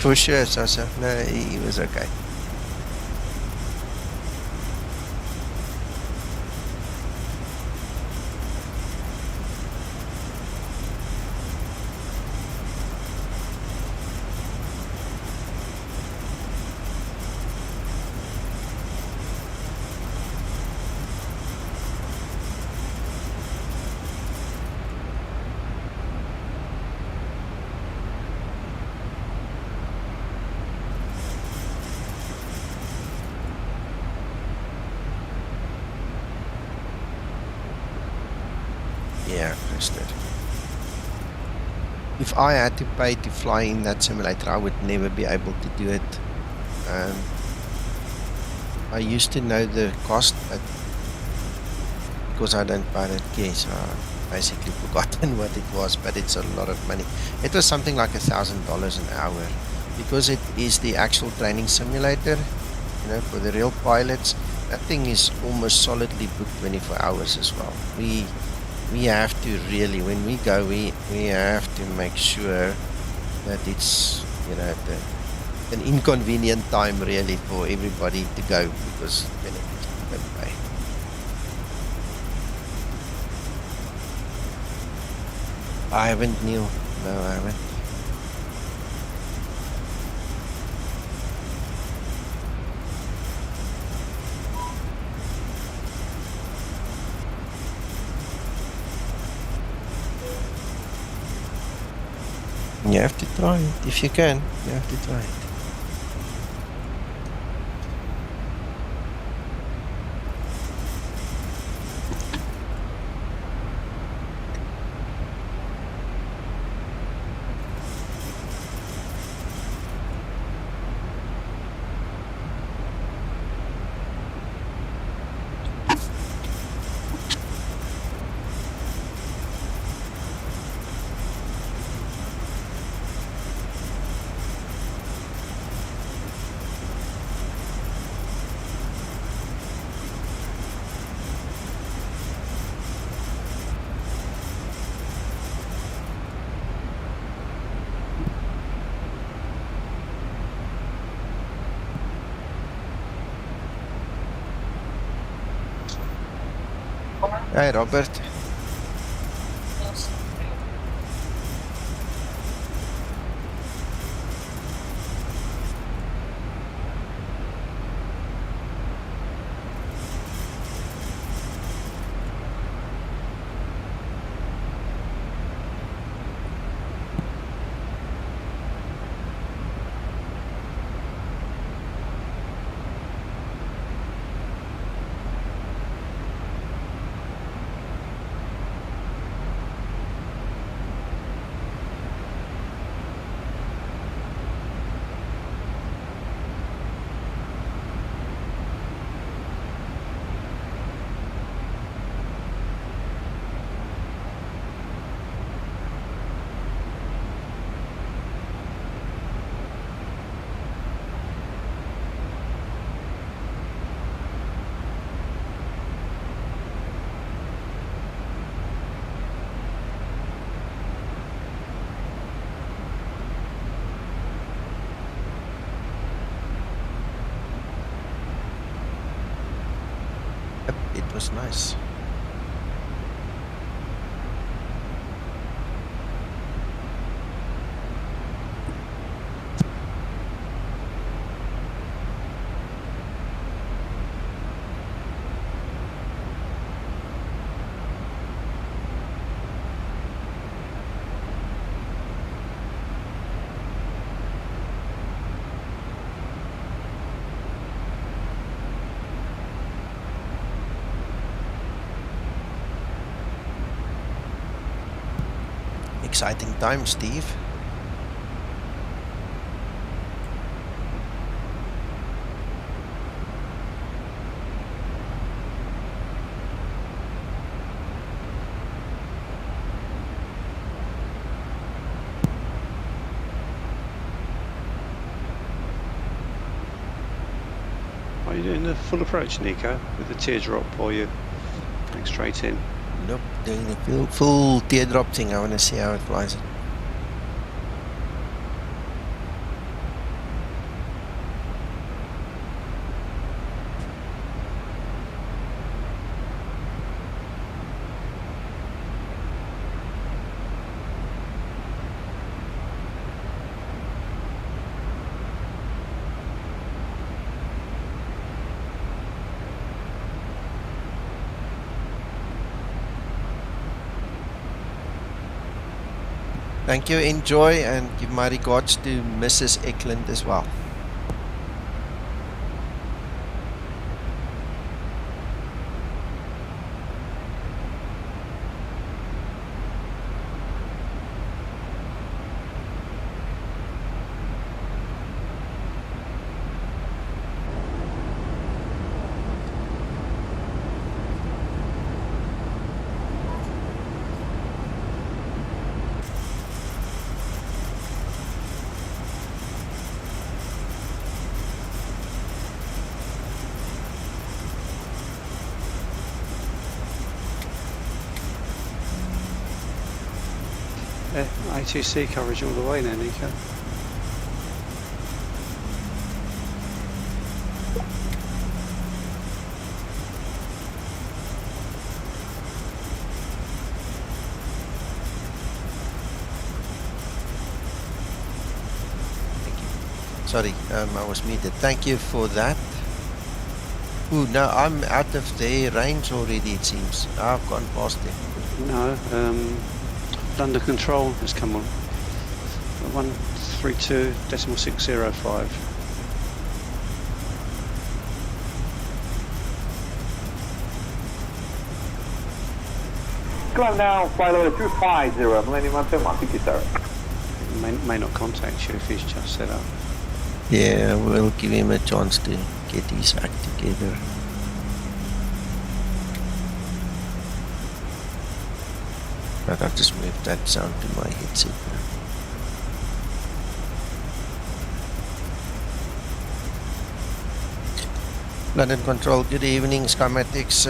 For sure, Sasha. No, he was okay. Yeah, understood. If I had to pay to fly in that simulator, I would never be able to do it. I used to know the cost, but because I don't pilot case, I basically forgotten what it was, but it's a lot of money. It was something like $1,000 an hour, because it is the actual training simulator, you know, for the real pilots. That thing is almost solidly booked 24 hours as well. We have to really, when we go, we have to make sure that it's, you know, an inconvenient time really for everybody to go, because then it's don't pay. I haven't, Neil. No, I haven't. You have to try it. If you can, you have to try it. Hey, Robert. Yep, it was nice. Exciting time, Steve. Are you doing the full approach, Nico, with the teardrop, or you going straight in? Nope, doing the full teardrop thing. I want to see how it flies. Thank you, enjoy, and give my regards to Mrs. Eklund as well. ATC coverage all the way now, Nico. Sorry, I was muted. Thank you for that. Ooh, now I'm out of their range already, it seems. I've gone past them. No, under control has come on. 132.605. Climb down, fly level 250, Millennium 171, thank you, sir. May not contact you if he's just set up. Yeah, we'll give him a chance to get his act together. But I've just moved that sound to my headset now. London Control, good evening. Skymatix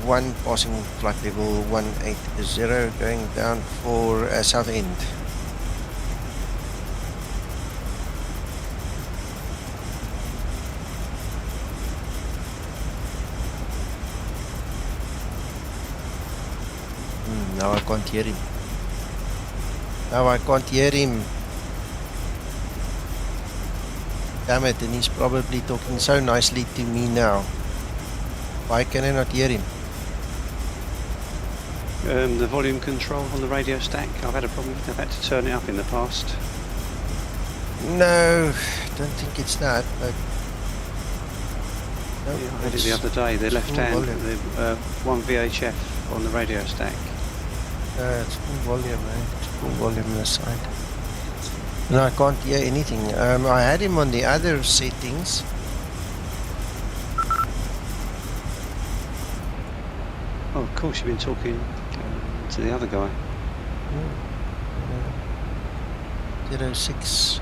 001, passing flight level 180, going down for Southend. Now I can't hear him. Now I can't hear him. Damn it, and he's probably talking so nicely to me now. Why can I not hear him? The volume control on the radio stack, I've had a problem with it. I've had to turn it up in the past. No, don't think it's that, but... No, Yeah, I had it the other day, the left hand, the one VHF on the radio stack. It's full volume, man. It's full volume on the side. No, I can't hear anything. I had him on the other settings. Oh, of course, you've been talking to the other guy. 06.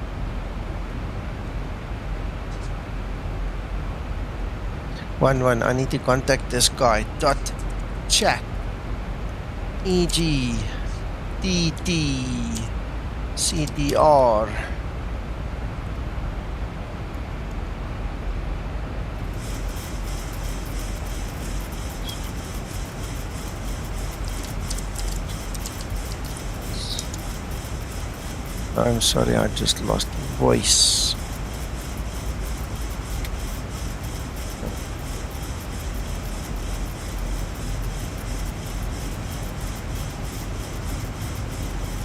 One. I need to contact this guy. .chat. EG. DT. CDR. I'm sorry, I just lost voice.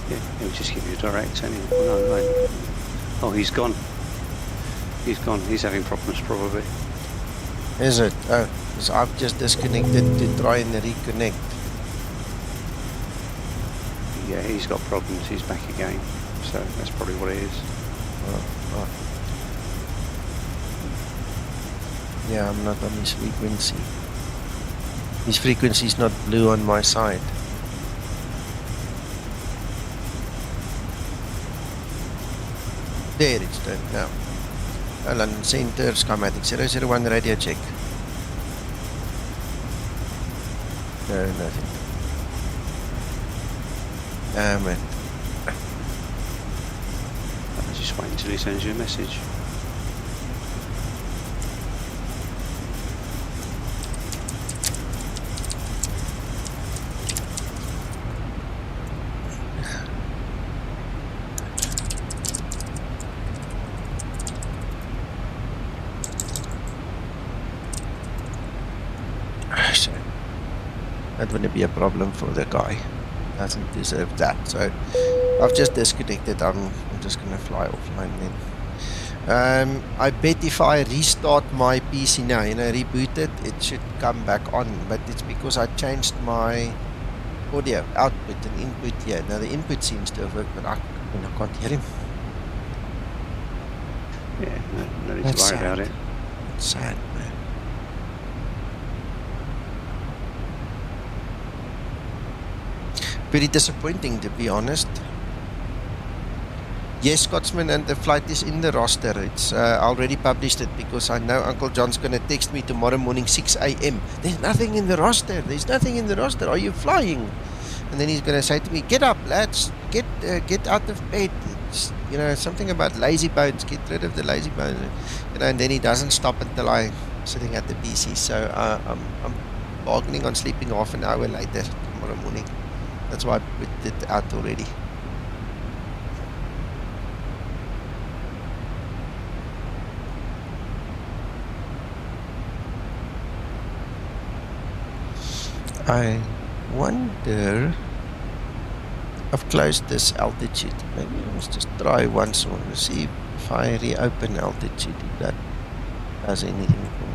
Yeah, he'll just give you a direct anyway. Oh, no, wait. Oh, he's gone. He's gone. He's having problems probably. Is it? Oh, 'cause I've just disconnected to try and reconnect. Yeah, he's got problems. He's back again. So that's probably what it is. Oh. Yeah, I'm not on his frequency. His frequency is not blue on my side. There it's done now. London Center, Skymatix 001, radio check. No, nothing. Damn it. I'll just wait until he sends you a message. That wouldn't be a problem for the guy. Doesn't deserve that. So I've just disconnected. I'm just gonna fly offline then. I bet if I restart my PC now, reboot it, it should come back on. But it's because I changed my audio output and input here. Now the input seems to have worked, but I can't hear him. Yeah, no need to worry about it. It's sad, man. Very disappointing, to be honest. Yes, Scotsman, and the flight is in the roster. It's already published it because I know Uncle John's going to text me tomorrow morning 6 a.m. There's nothing in the roster. There's nothing in the roster. Are you flying? And then he's going to say to me, get up, lads. Get out of bed. It's, something about lazy bones. Get rid of the lazy bones. And then he doesn't stop until I'm sitting at the PC. So I'm bargaining on sleeping half an hour later tomorrow morning. That's why I put it out already. I wonder, I've closed this altitude. Maybe let's just try once more to see if I reopen altitude, if that does anything for me.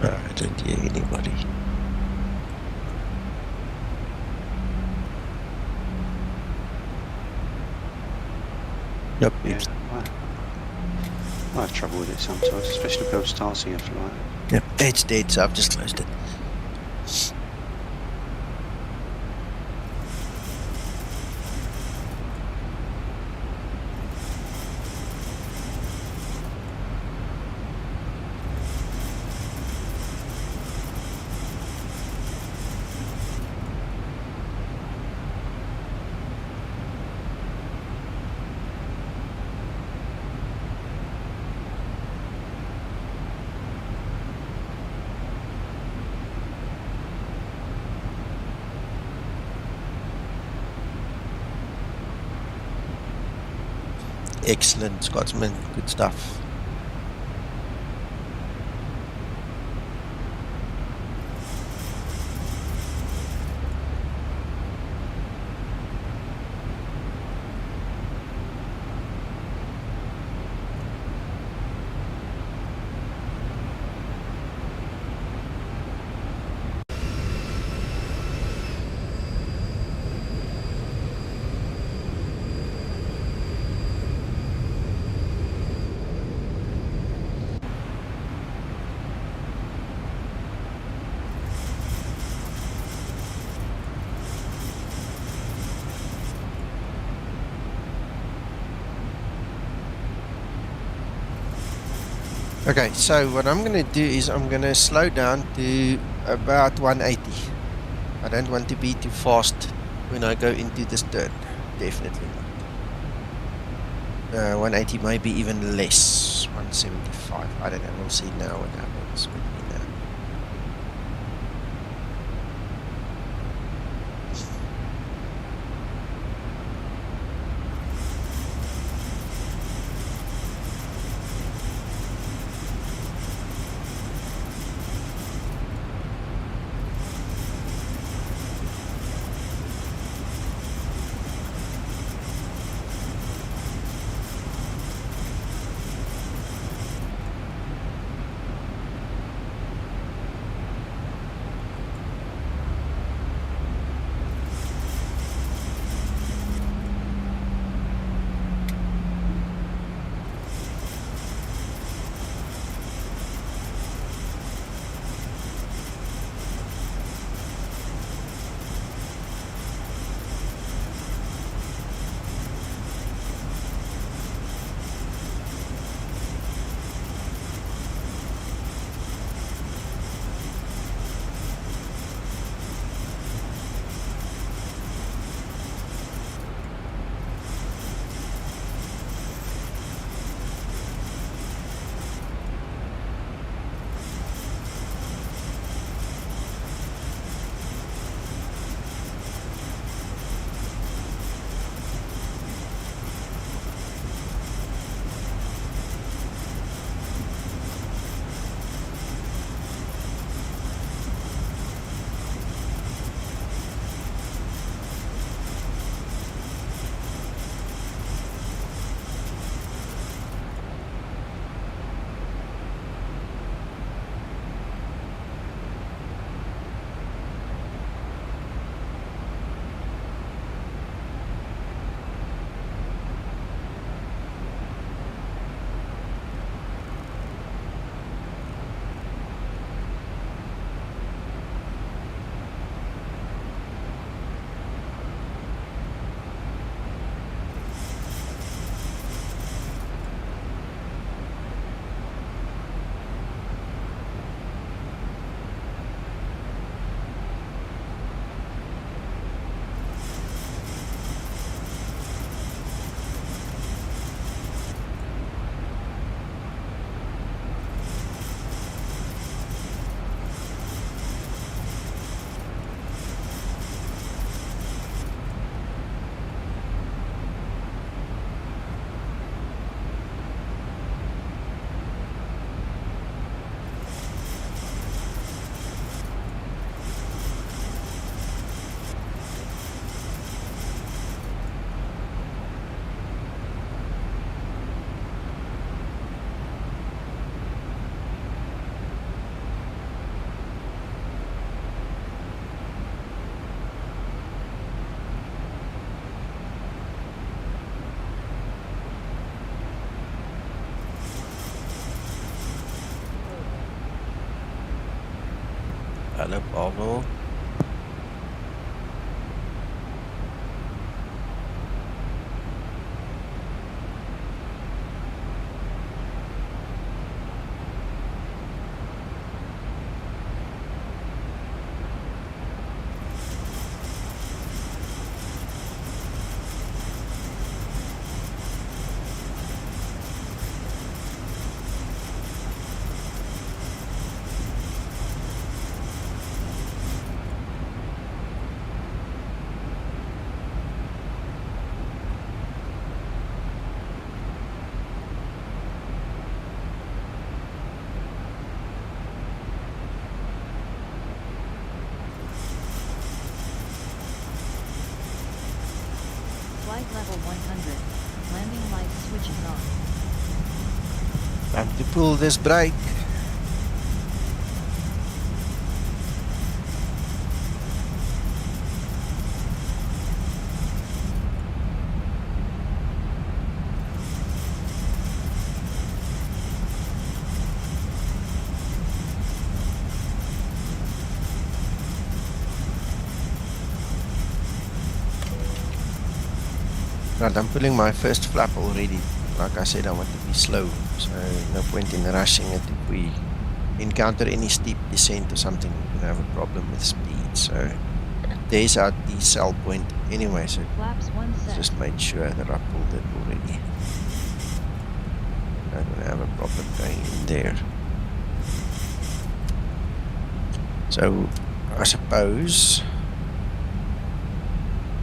I don't hear anybody. Nope. Yeah, I have trouble with it sometimes, especially if I'm starting a flight. Yep, it's dead, so I've just closed it. Excellent, Scotsman. Good stuff. Okay, so what I'm going to do is I'm going to slow down to about 180. I don't want to be too fast when I go into this turn. Definitely not. 180, maybe even less. 175. I don't know. We'll see now what happens with me now. Hello, Pavel. Flight level 100. Landing lights switching off. Time to pull this brake. Right, I'm pulling my first flap already. Like I said, I want to be slow, so no point in rushing it. If we encounter any steep descent or something, we're gonna have a problem with speed. So there's our decel point anyway, so Flaps 1 set. just made sure that I pulled it already. I'm gonna have a problem going in there. So I suppose,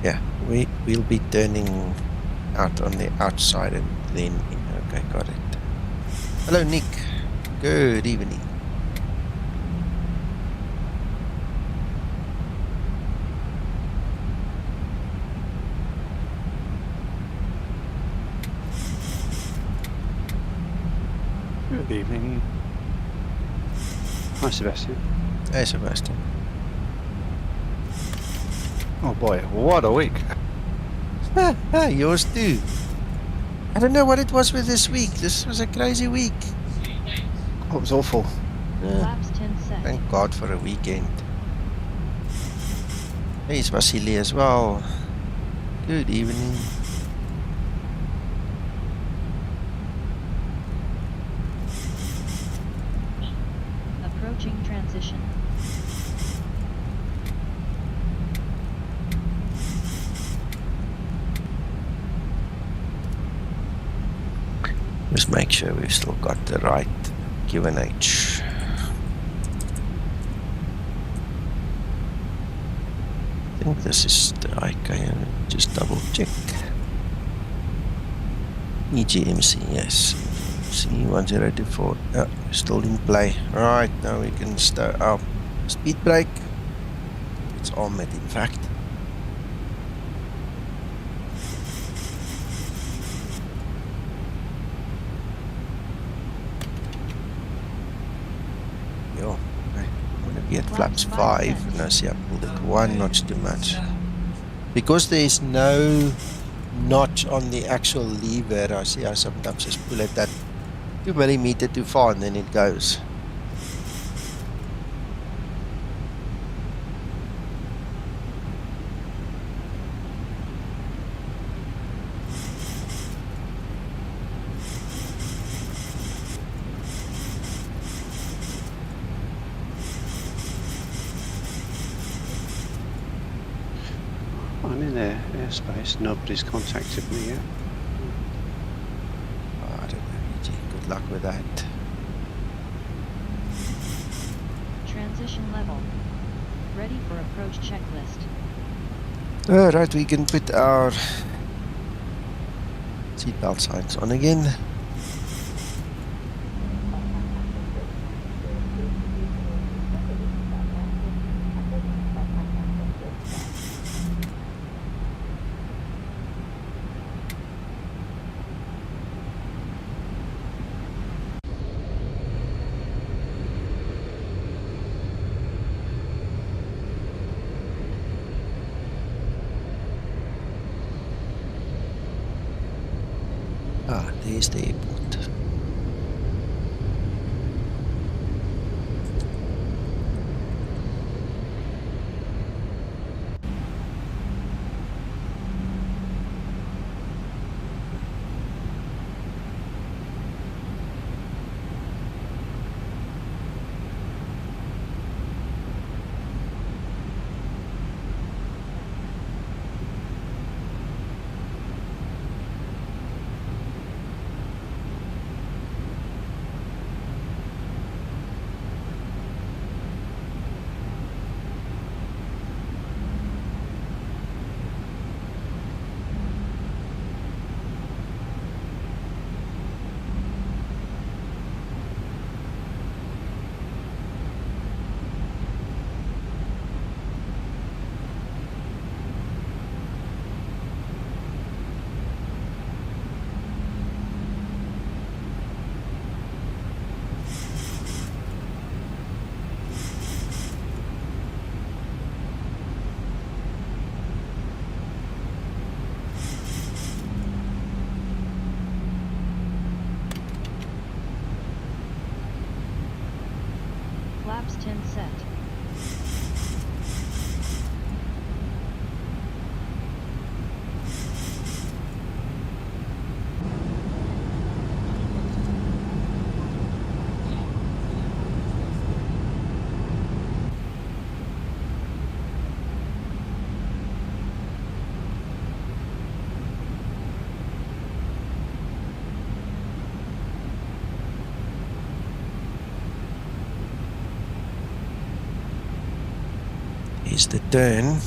yeah, we'll be turning out on the outside and then in. Okay, got it. Hello, Nick. Good evening. Good evening. Hi, Sebastian. Hey, Sebastian. Oh boy, what a week. Yours too. I don't know what it was with this week. This was a crazy week. Oh, it was awful. Flaps 10 set. Thank God for a weekend. Hey, it's Vasily as well. Good evening. Approaching transition. Just make sure we've still got the right QNH. I think this is the IK. Just double check. EGMC, yes. C1024. Yeah, still in play. Alright, now we can start our speed brake. It's on it, in fact. Yo, I'm gonna be at flaps 5, and I see I pulled it 1 notch too much. Because there is no notch on the actual lever, I see I sometimes just pull it that 2 millimeter too far and then it goes. I'm in their airspace. Nobody's contacted me yet. Oh, I don't know, EG. Good luck with that. Transition level. Ready for approach checklist. Alright, we can put our seatbelt signs on again. Ah, there's the airport. Flaps 10 set. Here's the turn.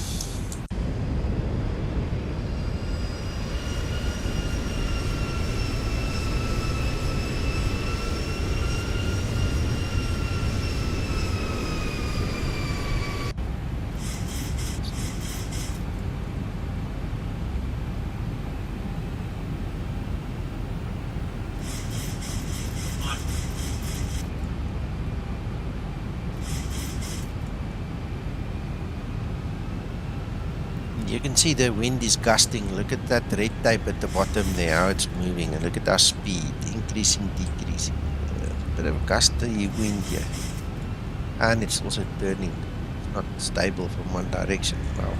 You can see the wind is gusting. Look at that red tape at the bottom there, how it's moving. And look at our speed, increasing, decreasing. Bit of gusty wind here. And it's also turning. It's not stable from one direction. Wow.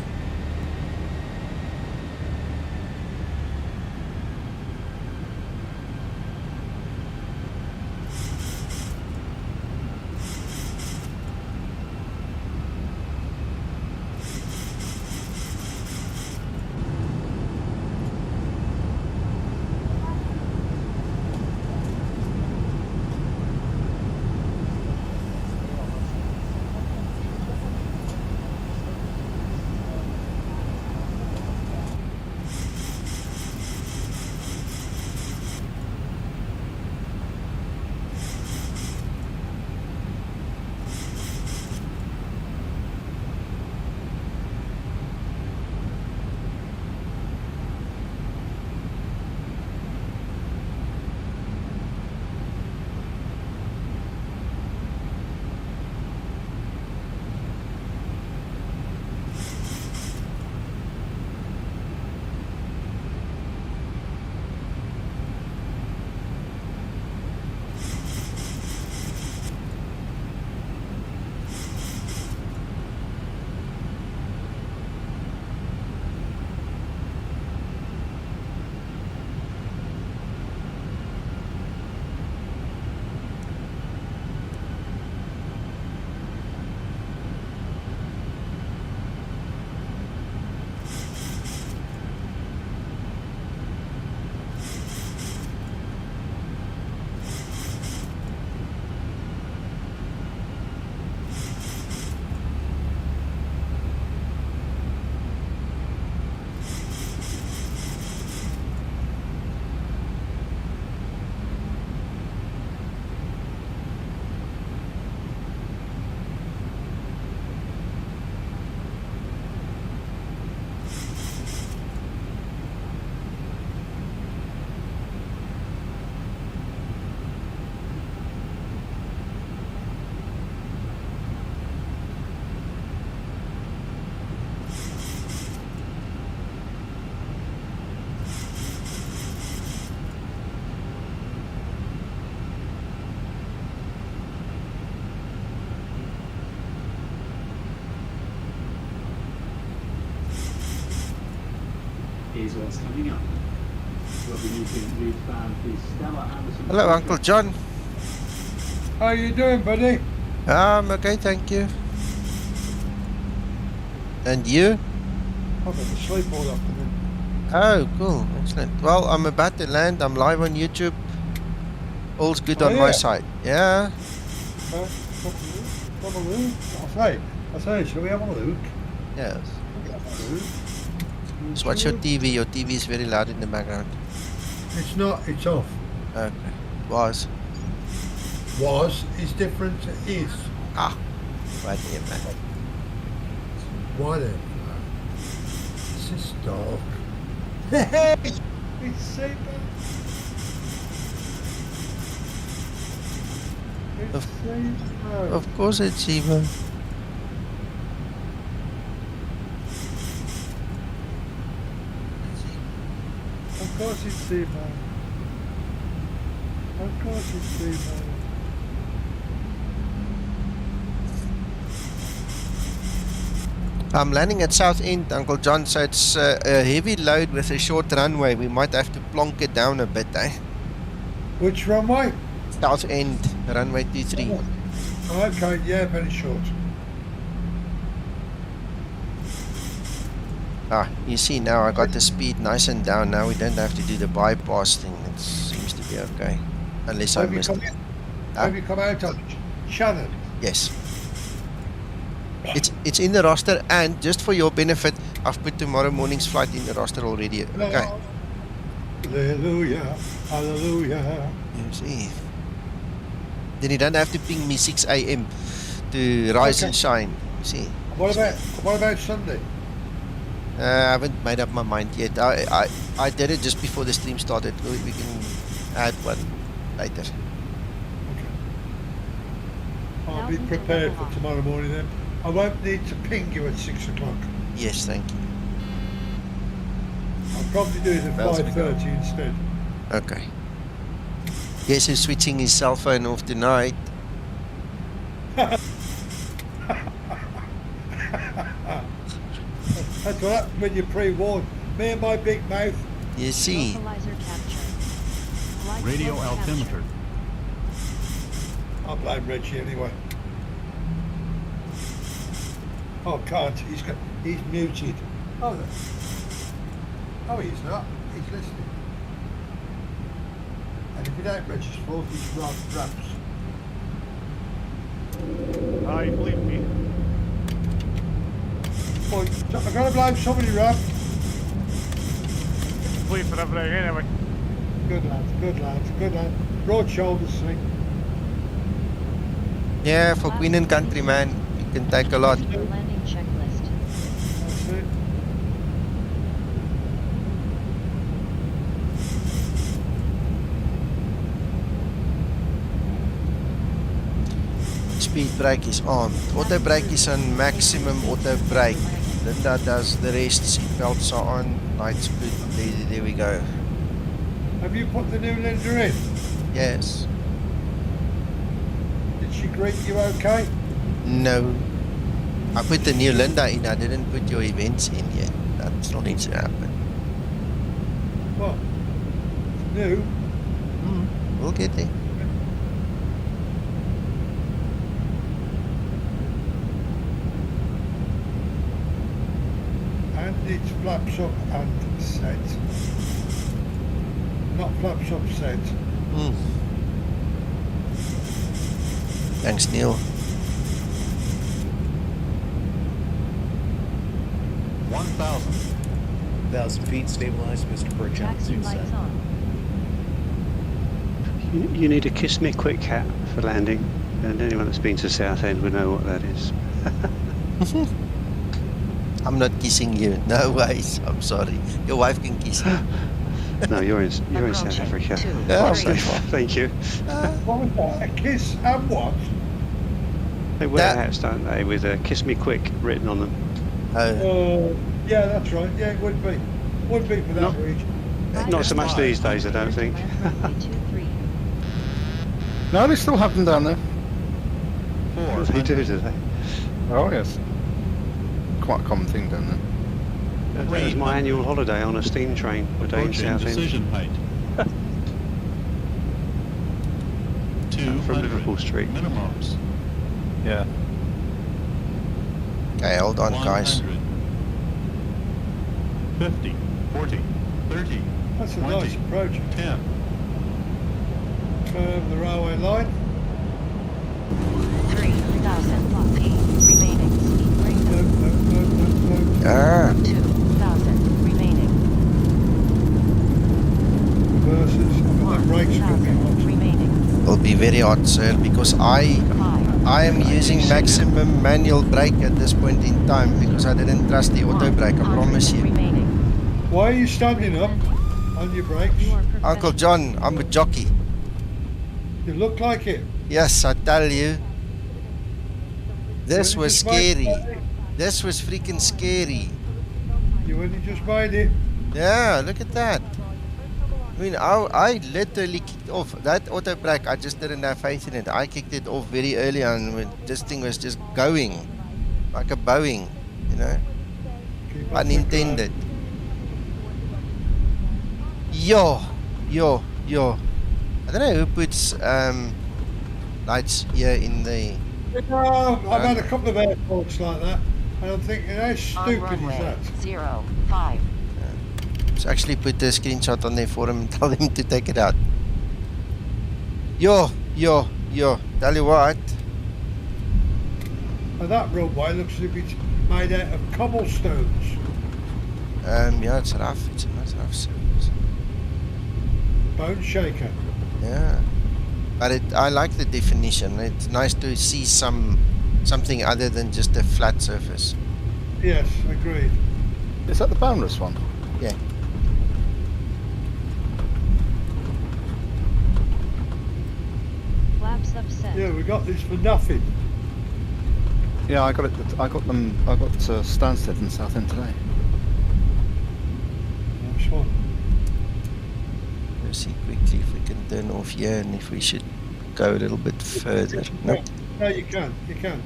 Here's what's coming up. Hello, Uncle John. How you doing, buddy? I'm okay, thank you. And you? I've been asleep all afternoon. Oh, cool. Excellent. Well, I'm about to land. I'm live on YouTube. All's good Oh, on my yeah. side. Yeah. Have a look. I say, shall we have a look? Yes. Just watch your TV. Your TV is very loud in the background. It's not, it's off. Okay. Was. Was is different to is. Ah. Whatever. Whatever. This is dark. Hey! It's Zibo. It's Zibo. Of course it's Zibo. Of course it's Zibo. Of course it's Zibo. I'm landing at Southend, Uncle John, so it's a heavy load with a short runway. We might have to plonk it down a bit, eh? Which runway? Southend, runway 23. Oh, okay, yeah, very short. Ah, you see now I got the speed nice and down. Now we don't have to do the bypass thing. It seems to be okay. Unless I missed it. Have you come out of Shannon? Yes. It's in the roster, and just for your benefit, I've put tomorrow morning's flight in the roster already. Okay. Hallelujah, hallelujah. You see. Then you don't have to ping me 6 a.m. to rise and shine. You see. What about Sunday? I haven't made up my mind yet. I did it just before the stream started. We can add one later. Okay. I'll be prepared for tomorrow morning then. I won't need to ping you at 6 o'clock. Yes, thank you. I'll probably do it at 5:30 instead. Okay. Guess who's switching his cell phone off tonight? That's what happens when you're pre-warned. Me and my big mouth. You see. Localizer capture. Flight Radio level altimeter. I'll blame Reggie anyway. Oh, can't. He's muted. Oh, he's not. He's listening. And if it ain't Reggie's fault, it's Raps. I believe me. Boy, I've got to blame somebody, Rap. Please for everything anyway. Good lads, good lads, good lads. Broad shoulders, see. Yeah, for Queen and Country, man, you can take a lot. landing checklist. That's it. Speed brake is on. Auto brake is on maximum auto brake. Linda does the rest. Seatbelts are on. Lights good. There we go. Have you put the new Linda in? Yes. Did she greet you okay? No. I put the new Linda in. I didn't put your events in yet. That's not going to happen. What? It's new? We'll get there. And it's flaps up and set. Not flaps up set. Thanks, Neil. 1,000 feet stabilized, Mr. Perchin. Taxi lights on. You need a kiss me quick hat for landing, and anyone that's been to Southend will know what that is. I'm not kissing you. No ways. I'm sorry. Your wife can kiss you. No, you're in South Africa. Oh, So, thank you. What was that? A kiss and what? They wear hats, don't they, with "Kiss Me Quick" written on them. Yeah, that's right. Yeah, it would be. Would be for that region. Not so much these days, I don't think. No, they still have them down there. They do they? Oh yes. Quite a common thing down there. That was my annual holiday on a steam train a day in Southend. Decision height. From Liverpool Street. Minimums. Yeah. Okay, hold on, guys. 50, 40, 30, That's a 20, nice approach. 10. Curve the railway line. 3,000 feet remaining. Speed No, break no. Ah. 2,000 remaining. Reverses. The brakes are going to be 1,000 hot. remaining. Will be very hot, sir, because I am using maximum manual brake at this point in time because I didn't trust the auto brake, I promise you. Remaining. Why are you standing up on your brakes? Uncle John, I'm a jockey. You look like it. Yes, I tell you. This You was just made scary. it. This was freaking scary. You only just made it. Yeah, look at that. I mean, I literally kicked off. That auto brake, I just didn't have faith in it. I kicked it off very early on when this thing was just going. Like a Boeing. you know, Keep on unintended. Yo. I don't know who puts lights here in the. I've had a couple of airports like that, and I'm thinking, how On stupid is runway that? 05. Just actually put the screenshot on their forum and tell them to take it out. Yo. Tell you what. And that runway looks as if it's made out of cobblestones. Yeah, it's rough. It's a nice rough surface. Bone shaker. Yeah, but I like the definition. It's nice to see something other than just a flat surface. Yes, agreed. Is that the boneless one? Yeah. Flaps upset. Yeah, we got this for nothing. Yeah, I got it. I got Stansted in Southend today. Nice one. Let's see quickly if we can turn off here and if we should go a little bit further. No. No, you can. Okay.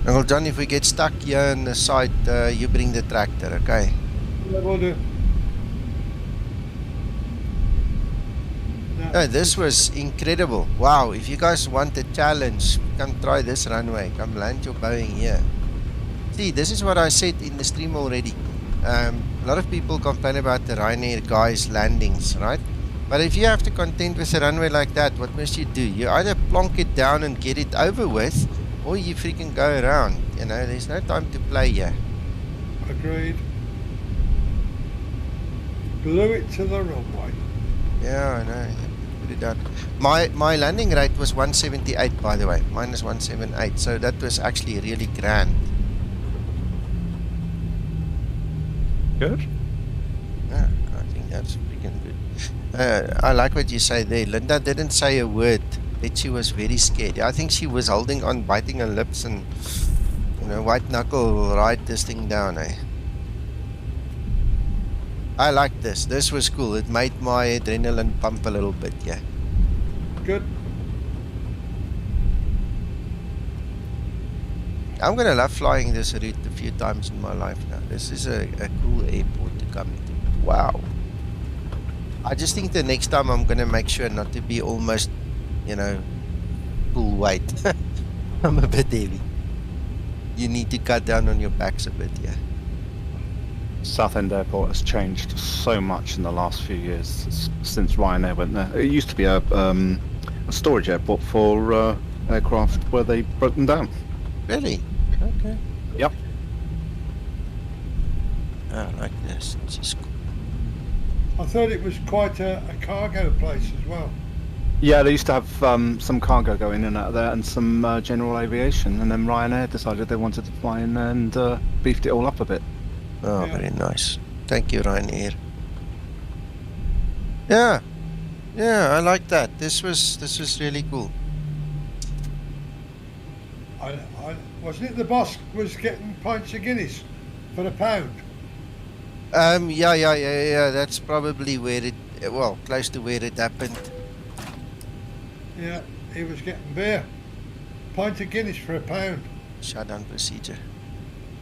Uncle John, if we get stuck here on the side, you bring the tractor, okay? Yeah, we'll do. No, this was incredible. Wow, if you guys want a challenge, come try this runway. Come land your Boeing here. See, this is what I said in the stream already. A lot of people complain about the Ryanair guys' landings, right? But if you have to contend with a runway like that, what must you do? You either plonk it down and get it over with, or you freaking go around. You know, there's no time to play here. Agreed. Blew it to the runway. Yeah, I know. Put it down. My landing rate was 178, by the way. Mine is 178, so that was actually really grand. Good. Yeah, I think that's freaking good. I like what you say there. Linda didn't say a word. But she was very scared. I think she was holding on, biting her lips and, you know, white knuckle ride this thing down, eh? I like this. This was cool. It made my adrenaline pump a little bit, yeah. Good. I'm gonna love flying this route a few times in my life now. This is a cool airport to come to. Wow. I just think the next time I'm gonna make sure not to be almost, you know, full weight. I'm a bit heavy. You need to cut down on your backs a bit, yeah. Southend Airport has changed so much in the last few years since Ryanair went there. It used to be a storage airport for aircraft where they broke them down. Really? Okay. Yep. I like this. This is cool. I thought it was quite a cargo place as well. Yeah, they used to have some cargo going in and out of there and some general aviation, and then Ryanair decided they wanted to fly in there and beefed it all up a bit. Oh, Yeah. very nice. Thank you, Ryanair. Yeah, I like that. This was really cool. I wasn't it the boss was getting pints of Guinness for £1? Yeah. That's probably where it, well, close to where it happened. Yeah, he was getting beer. Pint of Guinness for £1. Shutdown procedure.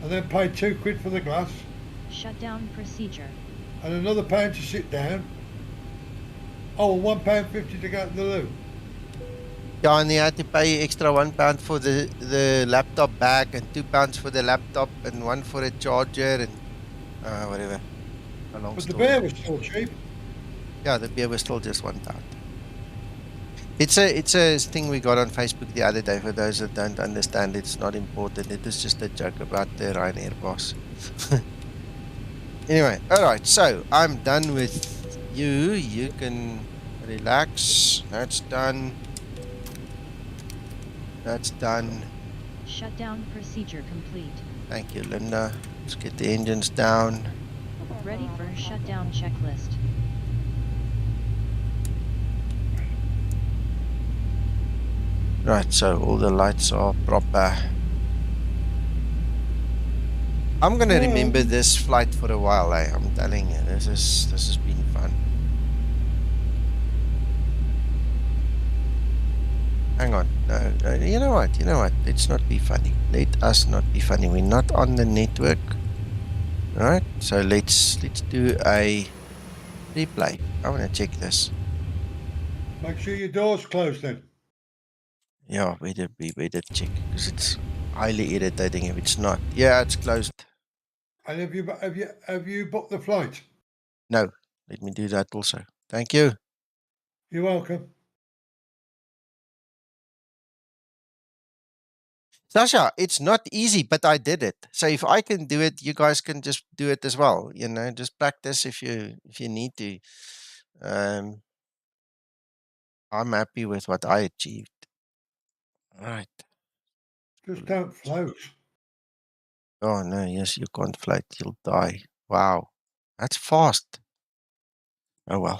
And then paid £2 for the glass. Shutdown procedure. And another £1 to sit down. Oh, £1.50 to go to the loo. Yeah, and you had to pay extra £1 for the laptop bag and £2 for the laptop and one for a charger and whatever. A long But the story. beer was still cheap. Yeah, the beer was still just £1. It's a thing we got on Facebook the other day. For those that don't understand, it's not important. It is just a joke about the Ryanair boss. Anyway, alright, so I'm done with you. You can relax. That's done. That's done. Shutdown procedure complete. Thank you, Linda. Let's get the engines down. Ready for shutdown checklist. Right, so all the lights are proper. I'm gonna remember this flight for a while, eh? I'm telling you, this has been fun. Hang on. No, you know what? You know what? Let's not be funny. Let us not be funny. We're not on the network. Right? So let's do a replay. I want to check this. Make sure your door's closed then. Yeah, we did check because it's highly irritating if it's not. Yeah, it's closed. And have you booked the flight? No, let me do that also. Thank you. You're welcome. Sasha, it's not easy, but I did it. So if I can do it, you guys can just do it as well. You know, just practice if you need to. I'm happy with what I achieved. All right. Just don't float. Oh no, yes, you can't float, you'll die. Wow. That's fast. Oh well.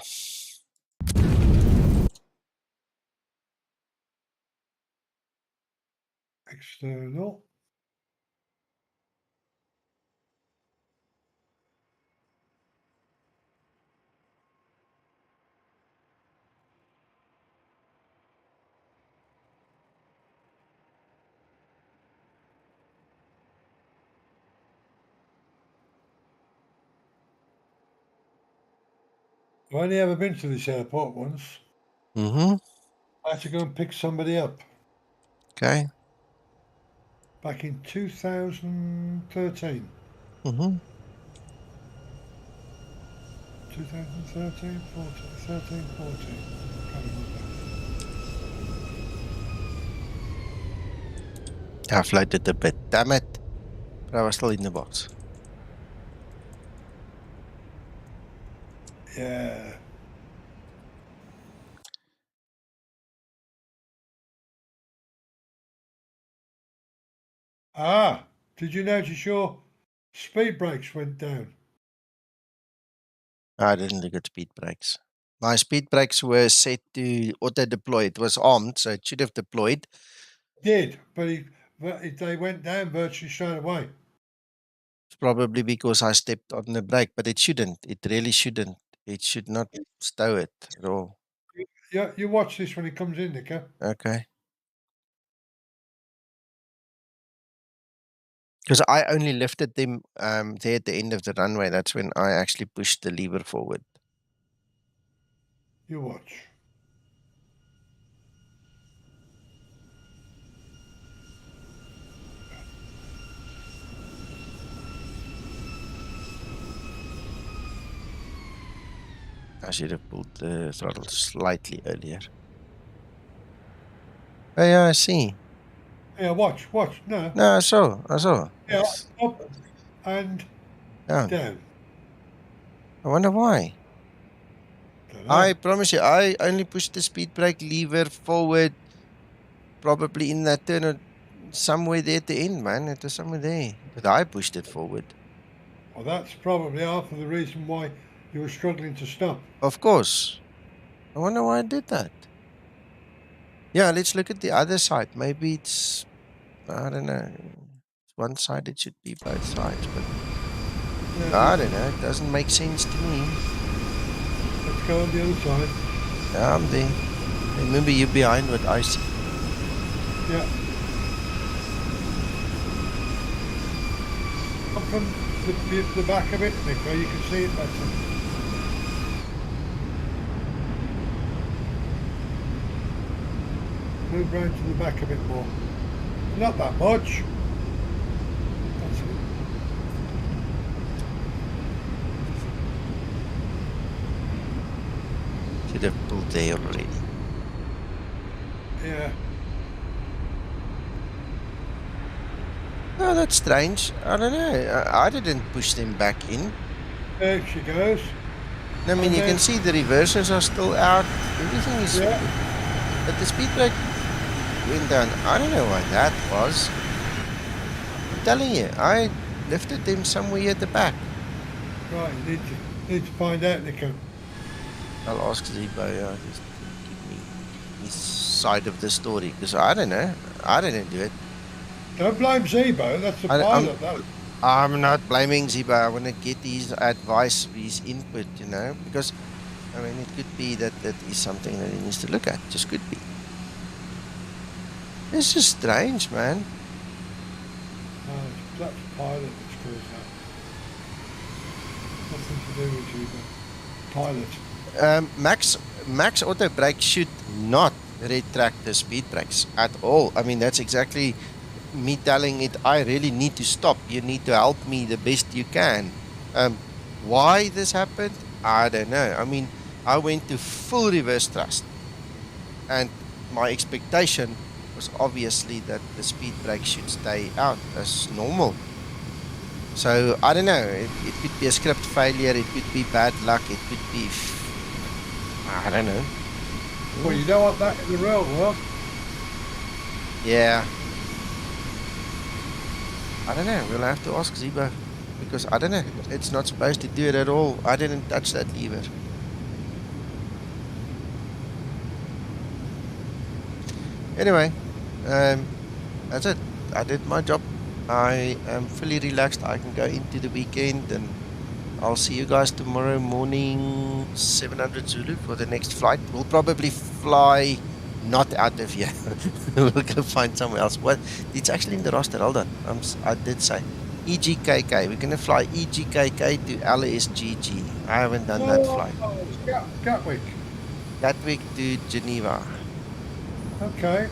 External. I've only ever been to this airport once. Mm-hmm. I had to go and pick somebody up Okay. back in 2013. Mm-hmm. 2013, 14, 13, 14. Can't remember. I floated a bit. Damn it. But I was still in the box. Yeah. Ah, did you notice your speed brakes went down? I didn't look at speed brakes. My speed brakes were set to auto deploy. It was armed, so it should have deployed. Did, but they went down virtually straight away. It's probably because I stepped on the brake, but it shouldn't. It really shouldn't. It should not stow it at all. Yeah, you watch this when it comes in, Nico. Okay. Because I only lifted them there at the end of the runway. That's when I actually pushed the lever forward. You watch. I should have pulled the throttle slightly earlier. Oh yeah, I see. Yeah, watch. No. No, I saw. Yeah, It's, up and down. I wonder why. I promise you, I only pushed the speed brake lever forward probably in that turn or somewhere there at the end, man. It was somewhere there. But I pushed it forward. Well, that's probably half of the reason why you were struggling to stop. Of course. I wonder why I did that. Yeah, let's look at the other side. Maybe it's, I don't know. It's one side, it should be both sides, but I don't know. It doesn't make sense to me. Let's go on the other side. Yeah, I'm there. Remember, you're behind what I see. Yeah. Come from the back of it, Nico, you can see it better. Move round to the back a bit more. Not that much. That's it. Should have pulled there already. Yeah. Oh, that's strange. I don't know. I didn't push them back in. There she goes. I mean, you can see the reversers are still out. Everything is... Yeah. But the speed brake went down. I don't know why that was. I'm telling you, I lifted them somewhere at the back. Right, you need to find out, Nico. I'll ask Zibo, just to give me his side of the story. Because I don't know. I didn't do it. Don't blame Zibo, that's the pilot, I'm not blaming Zibo. I want to get his advice, his input, you know, because, I mean, it could be that is something that he needs to look at. Just could be. This is strange, man. That's pilot that's caused that. Nothing to do with you, but pilot. Max auto brake should not retract the speed brakes at all. I mean, that's exactly me telling it, I really need to stop. You need to help me the best you can. Why this happened, I don't know. I mean, I went to full reverse thrust, and my expectation was obviously that the speed brake should stay out as normal. So I don't know, it could be a script failure, it could be bad luck, it could be, I don't know. Well, you don't want that in the real world. Yeah. I don't know, we'll have to ask Zibo, because I don't know, it's not supposed to do it at all. I didn't touch that lever. Anyway, that's it. I did my job. I am fully relaxed. I can go into the weekend, and I'll see you guys tomorrow morning, 700 Zulu for the next flight. We'll probably fly not out of here. We'll go find somewhere else. What? It's actually in the roster. Hold on. I did say EGKK. We're gonna fly EGKK to LSGG. I haven't done that flight. Gatwick. Gatwick to Geneva. Okay.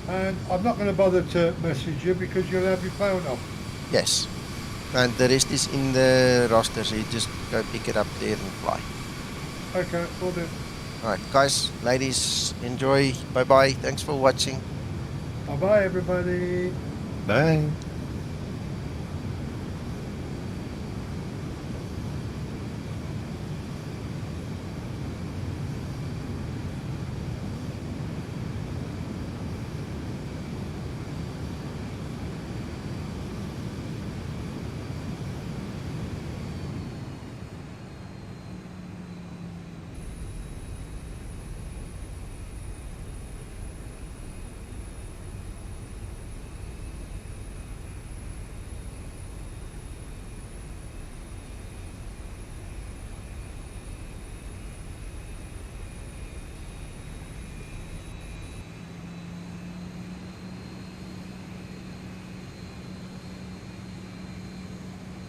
And I'm not going to bother to message you because you'll have your phone off. Yes. And the rest is in the roster, so you just go pick it up there and fly. Okay, will do. Alright, guys, ladies, enjoy. Bye bye. Thanks for watching. Bye bye, everybody. Bye.